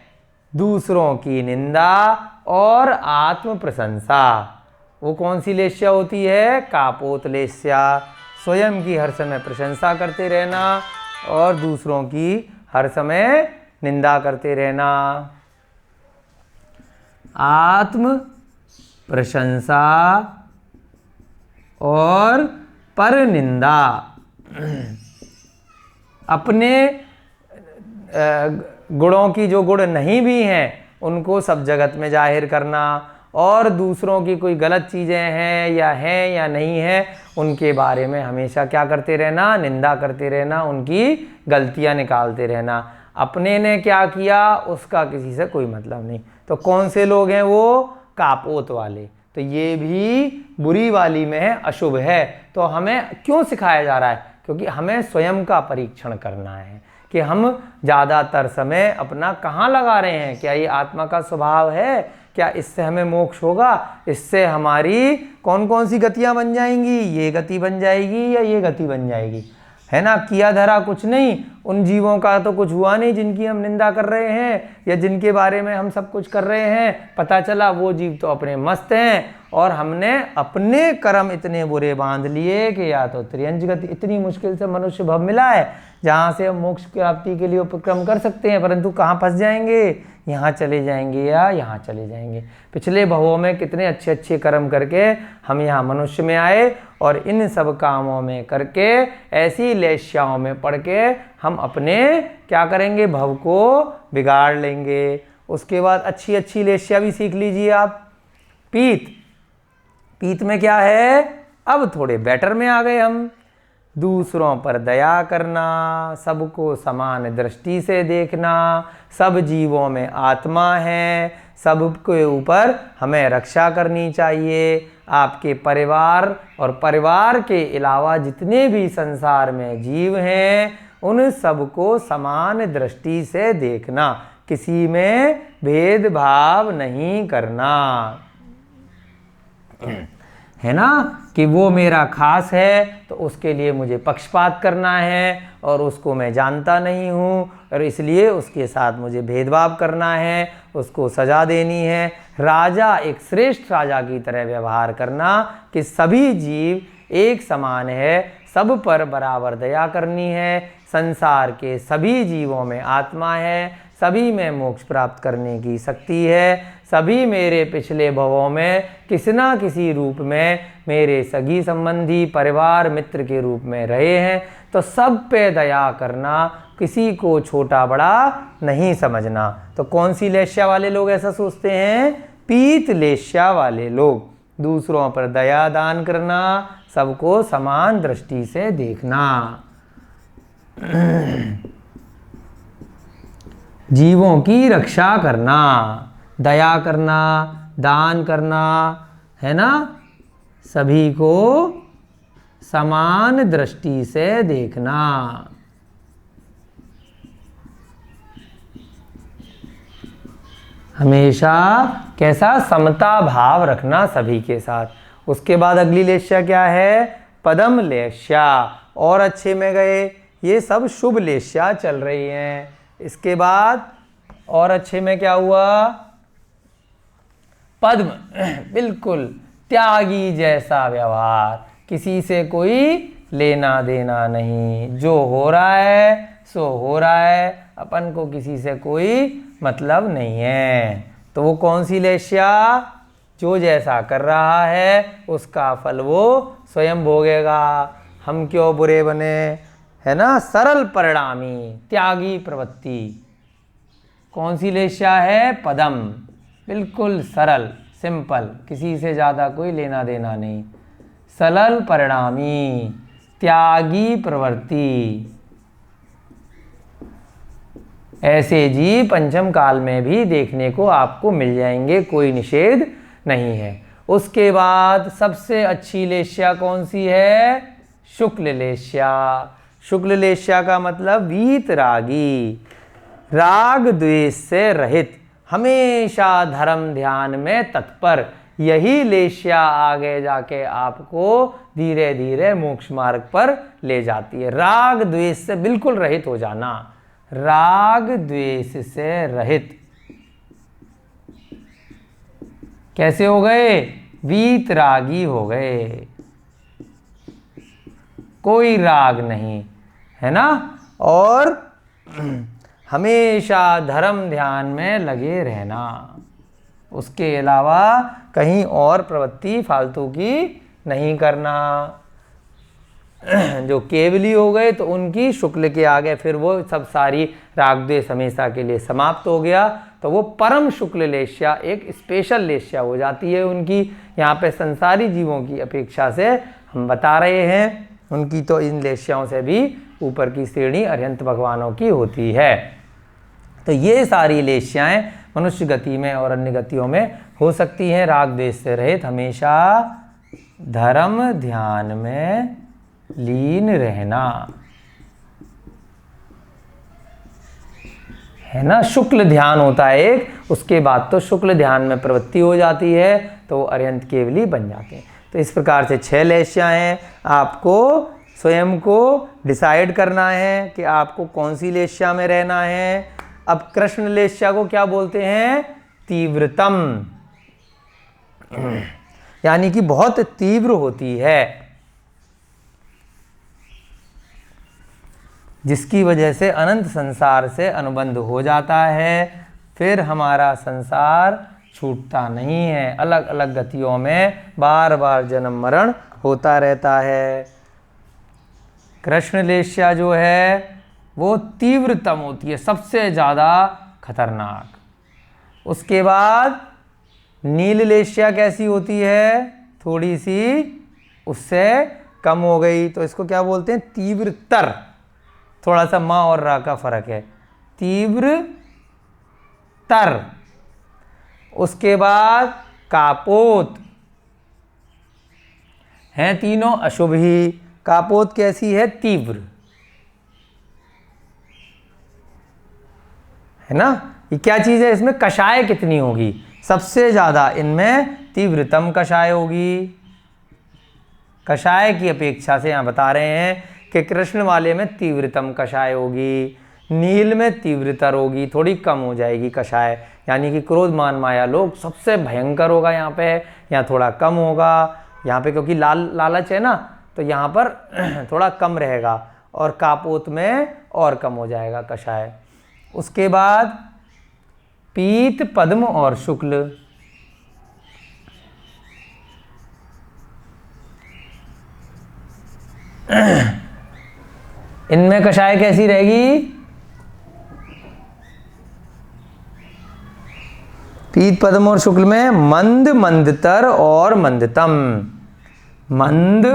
Speaker 1: दूसरों की निंदा और आत्म प्रशंसा। वो कौन सी लेस्या होती है? कापोत लेस्या। स्वयं की हर समय प्रशंसा करते रहना और दूसरों की हर समय निंदा करते रहना। आत्म प्रशंसा और पर निंदा, अपने गुणों की जो गुण नहीं भी हैं उनको सब जगत में जाहिर करना, और दूसरों की कोई गलत चीज़ें हैं या नहीं हैं उनके बारे में हमेशा क्या करते रहना? निंदा करते रहना, उनकी गलतियां निकालते रहना। अपने ने क्या किया उसका किसी से कोई मतलब नहीं। तो कौन से लोग हैं वो? कापोत वाले। तो ये भी बुरी वाली में है, अशुभ है। तो हमें क्यों सिखाया जा रहा है? क्योंकि हमें स्वयं का परीक्षण करना है कि हम ज़्यादातर समय अपना कहाँ लगा रहे हैं। क्या ये आत्मा का स्वभाव है? क्या इससे हमें मोक्ष होगा? इससे हमारी कौन कौन सी गतियाँ बन जाएंगी? ये गति बन जाएगी या ये गति बन जाएगी, है ना। किया धरा कुछ नहीं, उन जीवों का तो कुछ हुआ नहीं जिनकी हम निंदा कर रहे हैं या जिनके बारे में हम सब कुछ कर रहे हैं। पता चला वो जीव तो अपने मस्त हैं और हमने अपने कर्म इतने बुरे बांध लिए कि या तो त्रियंज गति, इतनी मुश्किल से मनुष्य भव मिला है जहाँ से हम मोक्ष प्राप्ति के लिए उपक्रम कर सकते हैं, परंतु कहाँ फंस जाएंगे? यहाँ चले जाएंगे या यहाँ चले जाएंगे। पिछले भवों में कितने अच्छे अच्छे कर्म करके हम यहाँ मनुष्य में आए और इन सब कामों में करके ऐसी लेश्याओं में पड़ के हम अपने क्या करेंगे? भव को बिगाड़ लेंगे। उसके बाद अच्छी अच्छी लेश्या भी सीख लीजिए आप। पीत, पीत में क्या है? अब थोड़े बेटर में आ गए हम। दूसरों पर दया करना, सबको समान दृष्टि से देखना, सब जीवों में आत्मा है, सबके ऊपर हमें रक्षा करनी चाहिए। आपके परिवार और परिवार के अलावा जितने भी संसार में जीव हैं उन सबको समान दृष्टि से देखना, किसी में भेदभाव नहीं करना, है ना। कि वो मेरा खास है तो उसके लिए मुझे पक्षपात करना है और उसको मैं जानता नहीं हूँ और इसलिए उसके साथ मुझे भेदभाव करना है, उसको सजा देनी है। राजा एक श्रेष्ठ राजा की तरह व्यवहार करना कि सभी जीव एक समान है, सब पर बराबर दया करनी है। संसार के सभी जीवों में आत्मा है, सभी में मोक्ष प्राप्त करने की शक्ति है। सभी मेरे पिछले भवों में किसी ना किसी रूप में मेरे सगी संबंधी, परिवार, मित्र के रूप में रहे हैं, तो सब पे दया करना, किसी को छोटा बड़ा नहीं समझना। तो कौन सी लेश्या वाले लोग ऐसा सोचते हैं? पीत लेश्या वाले लोग। दूसरों पर दया दान करना, सबको समान दृष्टि से देखना, जीवों की रक्षा करना, दया करना, दान करना, है ना, सभी को समान दृष्टि से देखना। हमेशा कैसा? समता भाव रखना सभी के साथ। उसके बाद अगली लेश्या क्या है? पदम लेश्या। और अच्छे में गए, ये सब शुभ लेश्या चल रही हैं। इसके बाद और अच्छे में क्या हुआ? पद्म, बिल्कुल त्यागी जैसा व्यवहार, किसी से कोई लेना देना नहीं, जो हो रहा है सो हो रहा है, अपन को किसी से कोई मतलब नहीं है। तो वो कौन सी लेश्या? जो जैसा कर रहा है उसका फल वो स्वयं भोगेगा। हम क्यों बुरे बने, है ना। सरल परिणामी, त्यागी प्रवृत्ति। कौन सी लेश्या है? पदम, बिल्कुल सरल, सिंपल, किसी से ज़्यादा कोई लेना देना नहीं, सरल परिणामी, त्यागी प्रवृत्ति। ऐसे जीव पंचम काल में भी देखने को आपको मिल जाएंगे, कोई निषेध नहीं है। उसके बाद सबसे अच्छी लेश्या कौन सी है? शुक्ल लेश्या। शुक्ल लेश्या का मतलब वीतरागी, राग द्वेष से रहित, हमेशा धर्म ध्यान में तत्पर। यही लेश्या आगे जाके आपको धीरे धीरे मोक्ष मार्ग पर ले जाती है। राग द्वेष से बिल्कुल रहित हो जाना, राग द्वेष से रहित। कैसे हो गए? वीतरागी हो गए, कोई राग नहीं, है ना। और हमेशा धर्म ध्यान में लगे रहना, उसके अलावा कहीं और प्रवृत्ति फालतू की नहीं करना। जो केवली हो गए तो उनकी शुक्ल के आगे फिर वो सब सारी राग द्वेष हमेशा के लिए समाप्त हो गया, तो वो परम शुक्ल लेश्या एक स्पेशल लेश्या हो जाती है उनकी। यहाँ पे संसारी जीवों की अपेक्षा से हम बता रहे हैं, उनकी तो इन लेश्याओं से भी ऊपर की श्रेणी अरिहंत भगवानों की होती है। तो ये सारी लेश्याएं मनुष्य गति में और अन्य गतियों में हो सकती हैं। राग द्वेष से रहित, हमेशा धर्म ध्यान में लीन रहना, है ना, शुक्ल ध्यान होता है एक, उसके बाद तो शुक्ल ध्यान में प्रवृत्ति हो जाती है तो वो अर्यंत केवली बन जाते हैं। तो इस प्रकार से 6 लेश्या हैं। आपको स्वयं को डिसाइड करना है कि आपको कौन सी लेश्या में रहना है। अब कृष्ण लेश्या को क्या बोलते हैं? तीव्रतम, यानी कि बहुत तीव्र होती है, जिसकी वजह से अनंत संसार से अनुबंध हो जाता है, फिर हमारा संसार छूटता नहीं है, अलग अलग गतियों में बार बार जन्म मरण होता रहता है। कृष्ण लेश्या जो है वो तीव्रतम होती है, सबसे ज़्यादा खतरनाक। उसके बाद नील लेश्या कैसी होती है? थोड़ी सी उससे कम हो गई, तो इसको क्या बोलते हैं? तीव्रतर। थोड़ा सा माँ और रा का फर्क है, तीव्र तर। उसके बाद कापोत, हैं तीनों अशुभ ही। कापोत कैसी है? तीव्र, है ना। ये क्या चीज है? इसमें कषाय कितनी होगी? सबसे ज्यादा इनमें तीव्रतम कषाय होगी। कषाय की अपेक्षा से यहां बता रहे हैं कि कृष्ण वाले में तीव्रतम कषाय होगी, नील में तीव्रतर होगी, थोड़ी कम हो जाएगी कषाय, यानी कि क्रोध मान माया लोग सबसे भयंकर होगा यहाँ पे, यहाँ थोड़ा कम होगा। यहाँ पे क्योंकि लालच है ना, तो यहाँ पर थोड़ा कम रहेगा, और कापोत में और कम हो जाएगा कषाय। उसके बाद पीत, पद्म और शुक्ल। इनमें कषाय कैसी रहेगी? पीत, पद्म और शुक्ल में मंद, मंदतर और मंदतम। मंद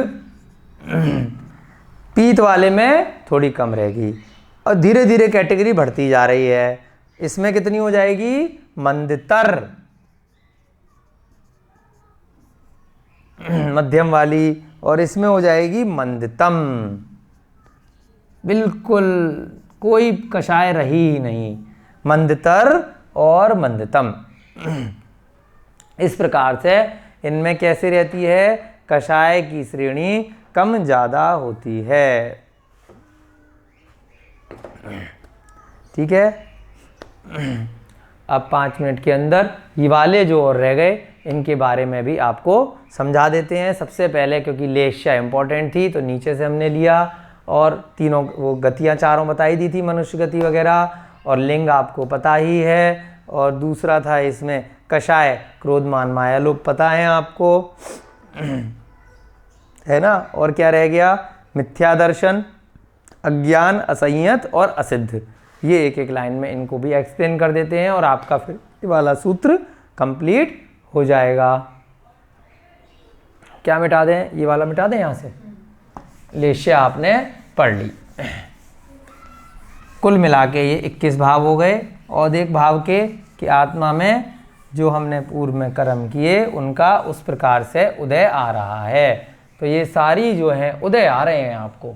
Speaker 1: पीत वाले में थोड़ी कम रहेगी, और धीरे धीरे कैटेगरी बढ़ती जा रही है। इसमें कितनी हो जाएगी? मंदतर, मध्यम वाली, और इसमें हो जाएगी मंदतम, बिल्कुल कोई कषाय रही ही नहीं, मंदतर और मंदतम। इस प्रकार से इनमें कैसे रहती है? कषाय की श्रेणी कम ज्यादा होती है। ठीक है। अब 5 मिनट के अंदर ये वाले जो और रह गए इनके बारे में भी आपको समझा देते हैं। सबसे पहले क्योंकि लेश्या इंपॉर्टेंट थी तो नीचे से हमने लिया, और तीनों वो गतियां चारों बताई दी थी, मनुष्य गति वगैरह, और लिंग आपको पता ही है। और दूसरा था इसमें कषाय, क्रोध मान माया लोग पता है आपको, है ना। और क्या रह गया? मिथ्या दर्शन, अज्ञान, असंयत और असिद्ध। ये एक एक लाइन में इनको भी एक्सप्लेन कर देते हैं, और आपका फिर ये वाला सूत्र कंप्लीट हो जाएगा। क्या मिटा दें? ये वाला मिटा दें यहाँ से। लेश्या आपने पढ़ ली। कुल मिला के ये 21 भाव हो गए। औदिक भाव के कि आत्मा में जो हमने पूर्व में कर्म किए उनका उस प्रकार से उदय आ रहा है। तो ये सारी जो है उदय आ रहे हैं आपको।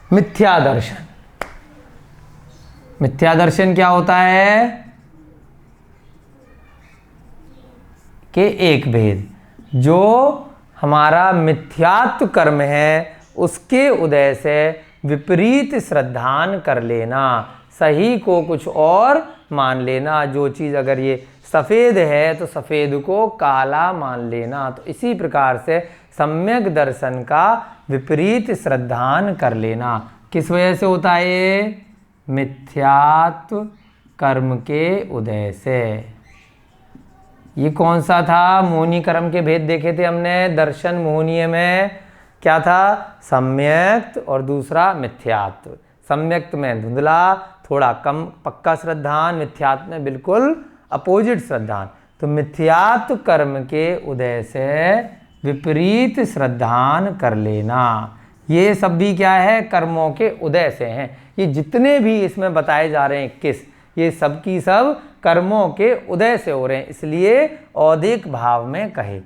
Speaker 1: मिथ्या दर्शन, मिथ्या दर्शन क्या होता है? कि एक भेद, जो हमारा मिथ्यात्व कर्म है उसके उदय से विपरीत श्रद्धान कर लेना, सही को कुछ और मान लेना। जो चीज़ अगर ये सफ़ेद है तो सफ़ेद को काला मान लेना। तो इसी प्रकार से सम्यक दर्शन का विपरीत श्रद्धान कर लेना किस वजह से होता है? ये मिथ्यात्व कर्म के उदय से। ये कौन सा था? मोहनी कर्म के भेद देखे थे हमने दर्शन मोहनीय में। क्या था? सम्यक्त और दूसरा मिथ्यात्व। सम्यक्त में धुंधला, थोड़ा कम पक्का श्रद्धान, मिथ्यात्व में बिल्कुल अपोजिट श्रद्धान। तो मिथ्यात्व कर्म के उदय से विपरीत श्रद्धान कर लेना, ये सब भी क्या है? कर्मों के उदय से हैं। ये जितने भी इसमें बताए जा रहे हैं 21, ये सब की सब कर्मों के उदय से हो रहे हैं, इसलिए औदिक भाव में कहे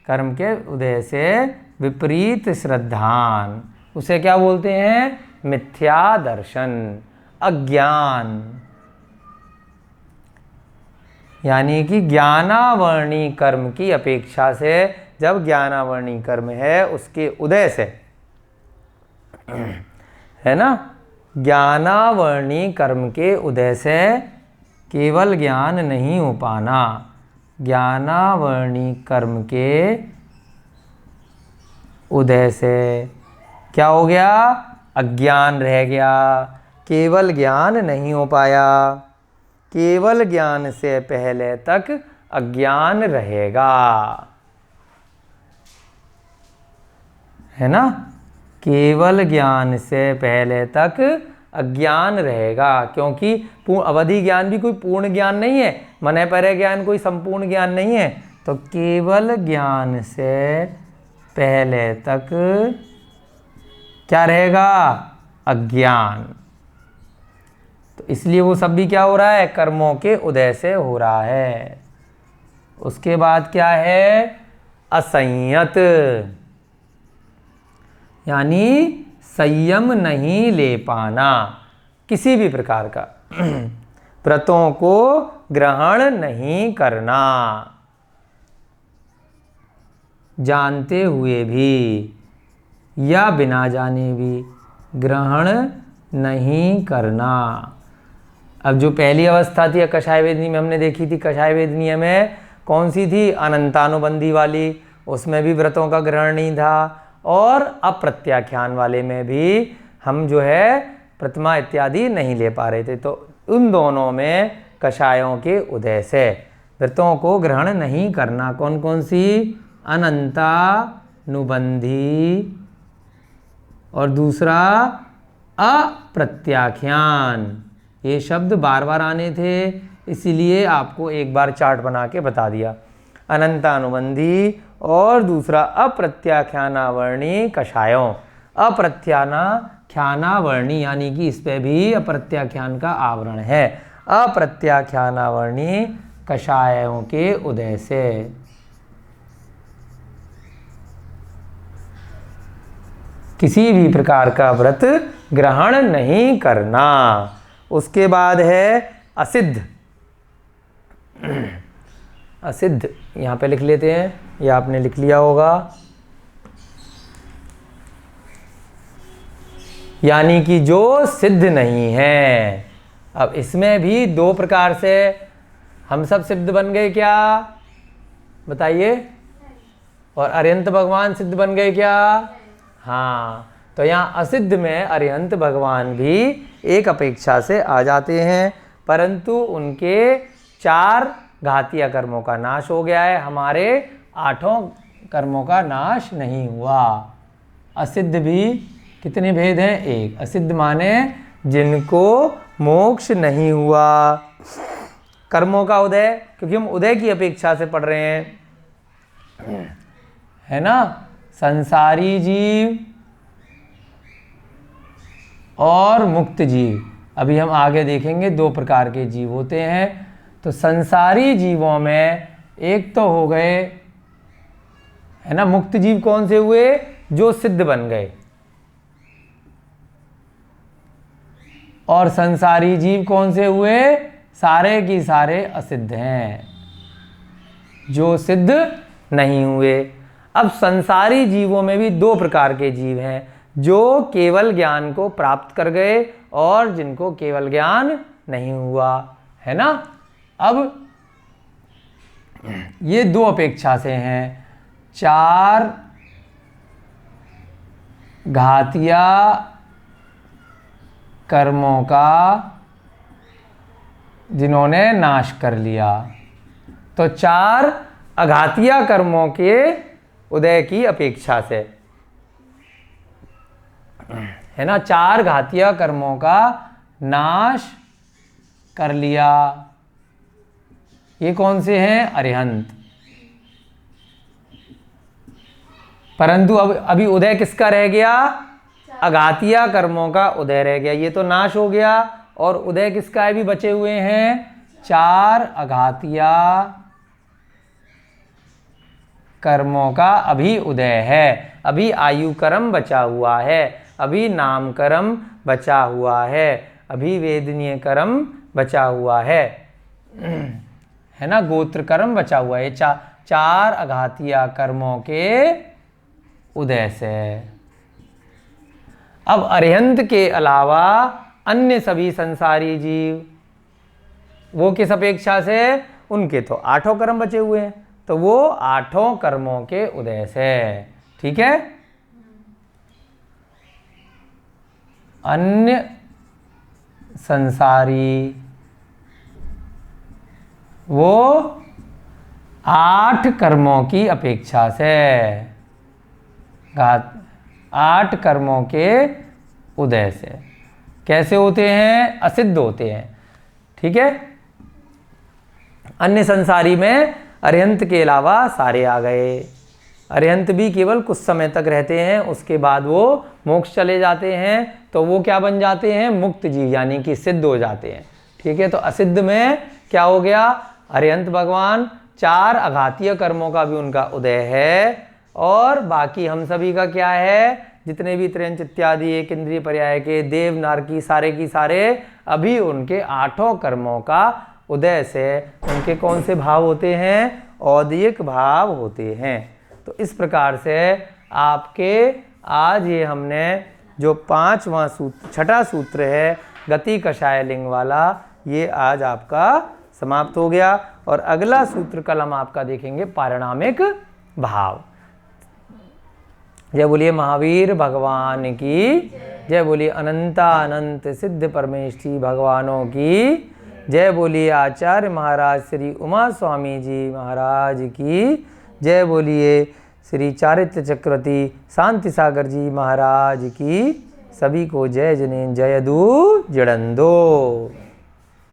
Speaker 1: कर्म के उदय से विपरीत श्रद्धान। उसे क्या बोलते हैं? मिथ्या दर्शन, अज्ञान। यानी कि ज्ञानावर्णी कर्म की अपेक्षा से, जब ज्ञानावर्णी कर्म है उसके उदय से, है ना, ज्ञानावर्णी कर्म के उदय से केवल ज्ञान नहीं हो पाना। ज्ञानावर्णी कर्म के उदय से क्या हो गया? अज्ञान रह गया, केवल ज्ञान नहीं हो पाया। केवल ज्ञान से पहले तक अज्ञान रहेगा, है ना। केवल ज्ञान से पहले तक अज्ञान रहेगा, क्योंकि अवधि ज्ञान भी कोई पूर्ण ज्ञान नहीं है, मन परे ज्ञान कोई संपूर्ण ज्ञान नहीं है। तो केवल ज्ञान से पहले तक क्या रहेगा? अज्ञान। तो इसलिए वो सब भी क्या हो रहा है? कर्मों के उदय से हो रहा है। उसके बाद क्या है? असंयत, यानी संयम नहीं ले पाना किसी भी प्रकार का, व्रतों को ग्रहण नहीं करना, जानते हुए भी या बिना जाने भी ग्रहण नहीं करना। अब जो पहली अवस्था थी कषाय वेदनी में हमने देखी थी, कषाय वेदनी में कौन सी थी? अनंतानुबंधी वाली, उसमें भी व्रतों का ग्रहण नहीं था। और अप्रत्याख्यान वाले में भी हम जो है प्रतिमा इत्यादि नहीं ले पा रहे थे। तो उन दोनों में कषायों के उदय से व्रतों को ग्रहण नहीं करना। कौन कौन सी? अनंतानुबंधी और दूसरा अप्रत्याख्यान। ये शब्द बार बार आने थे, इसीलिए आपको एक बार चार्ट बना के बता दिया। अनंतानुबंधी और दूसरा अप्रत्याख्यानावर्णी कषायों। अप्रत्याख्यानावर्णी यानी कि इस पे भी अप्रत्याख्यान का आवरण है। अप्रत्याख्यानावर्णी कषायों के उदय से। किसी भी प्रकार का व्रत ग्रहण नहीं करना। उसके बाद है असिद्ध। असिद्ध यहाँ पे लिख लेते हैं, या आपने लिख लिया होगा। यानी कि जो सिद्ध नहीं है। अब इसमें भी दो प्रकार से हम सब सिद्ध बन गए क्या? बताइए। और अरिहंत भगवान सिद्ध बन गए क्या? हाँ। तो यहाँ असिद्ध में अरिहंत भगवान भी एक अपेक्षा से आ जाते हैं, परंतु उनके 4 घातीय कर्मों का नाश हो गया है, हमारे 8 कर्मों का नाश नहीं हुआ। असिद्ध भी कितने भेद हैं? 1। असिद्ध माने जिनको मोक्ष नहीं हुआ। कर्मों का उदय, क्योंकि हम उदय की अपेक्षा से पढ़ रहे हैं, है ना। संसारी जीव और मुक्त जीव। अभी हम आगे देखेंगे 2 प्रकार के जीव होते हैं। तो संसारी जीवों में एक तो हो गए, है ना, मुक्त जीव कौन से हुए? जो सिद्ध बन गए। और संसारी जीव कौन से हुए? सारे की सारे असिद्ध हैं, जो सिद्ध नहीं हुए। अब संसारी जीवों में भी 2 प्रकार के जीव हैं, जो केवल ज्ञान को प्राप्त कर गए और जिनको केवल ज्ञान नहीं हुआ, है ना। अब ये 2 अपेक्षा से हैं। 4 घातीय कर्मों का जिन्होंने नाश कर लिया, तो 4 अघातीय कर्मों के उदय की अपेक्षा से, है ना, 4 घातीय कर्मों का नाश कर लिया। ये कौन से हैं? अरिहंत। परंतु अब अभी उदय किसका रह गया? अघातीय कर्मों का उदय रह गया। ये तो नाश हो गया, और उदय किसका है? भी बचे हुए हैं 4 अघातीय कर्मों का अभी उदय है। अभी आयु कर्म बचा हुआ है। अभी नाम कर्म बचा हुआ है, अभी वेदनीय कर्म बचा हुआ है ना, गोत्र कर्म बचा हुआ है। चार अघातीय कर्मों के उदय से। अब अरिहंत के अलावा अन्य सभी संसारी जीव, वो किस अपेक्षा से, उनके तो 8 कर्म बचे हुए हैं, तो वो 8 कर्मों के उदय से। ठीक है, अन्य संसारी वो 8 कर्मों की अपेक्षा से, 8 कर्मों के उदय से। कैसे होते हैं, असिद्ध होते हैं। ठीक है, अन्य संसारी में अरिहंत के अलावा सारे आ गए। अरिहंत भी केवल कुछ समय तक रहते हैं, उसके बाद वो मोक्ष चले जाते हैं, तो वो क्या बन जाते हैं, मुक्त जीव, यानी कि सिद्ध हो जाते हैं। ठीक है, तो असिद्ध में क्या हो गया, अरिहंत भगवान 4 अघातीय कर्मों का भी उनका उदय है, और बाकी हम सभी का क्या है, जितने भी त्र्यंच इत्यादि एक इंद्रिय पर्याय के देव नारकी सारे की सारे अभी उनके 8 कर्मों का उदय से उनके कौन से भाव होते हैं, औदयिक भाव होते हैं। तो इस प्रकार से आपके आज ये हमने जो 5वां सूत्र, 6ठा सूत्र है गति कषाय लिंग वाला, ये आज आपका समाप्त हो गया। और अगला सूत्र कल हम आपका देखेंगे पारिणामिक भाव। जय बोलिए महावीर भगवान की जय, बोलिए अनंता अनंत सिद्ध परमेष्ठी भगवानों की जय, बोलिए आचार्य महाराज श्री उमा स्वामी जी महाराज की जय, बोलिए श्री चारित्र चक्रवर्ती शांति सागर जी महाराज की। सभी को जय जनेन जय दू जड़ंदो।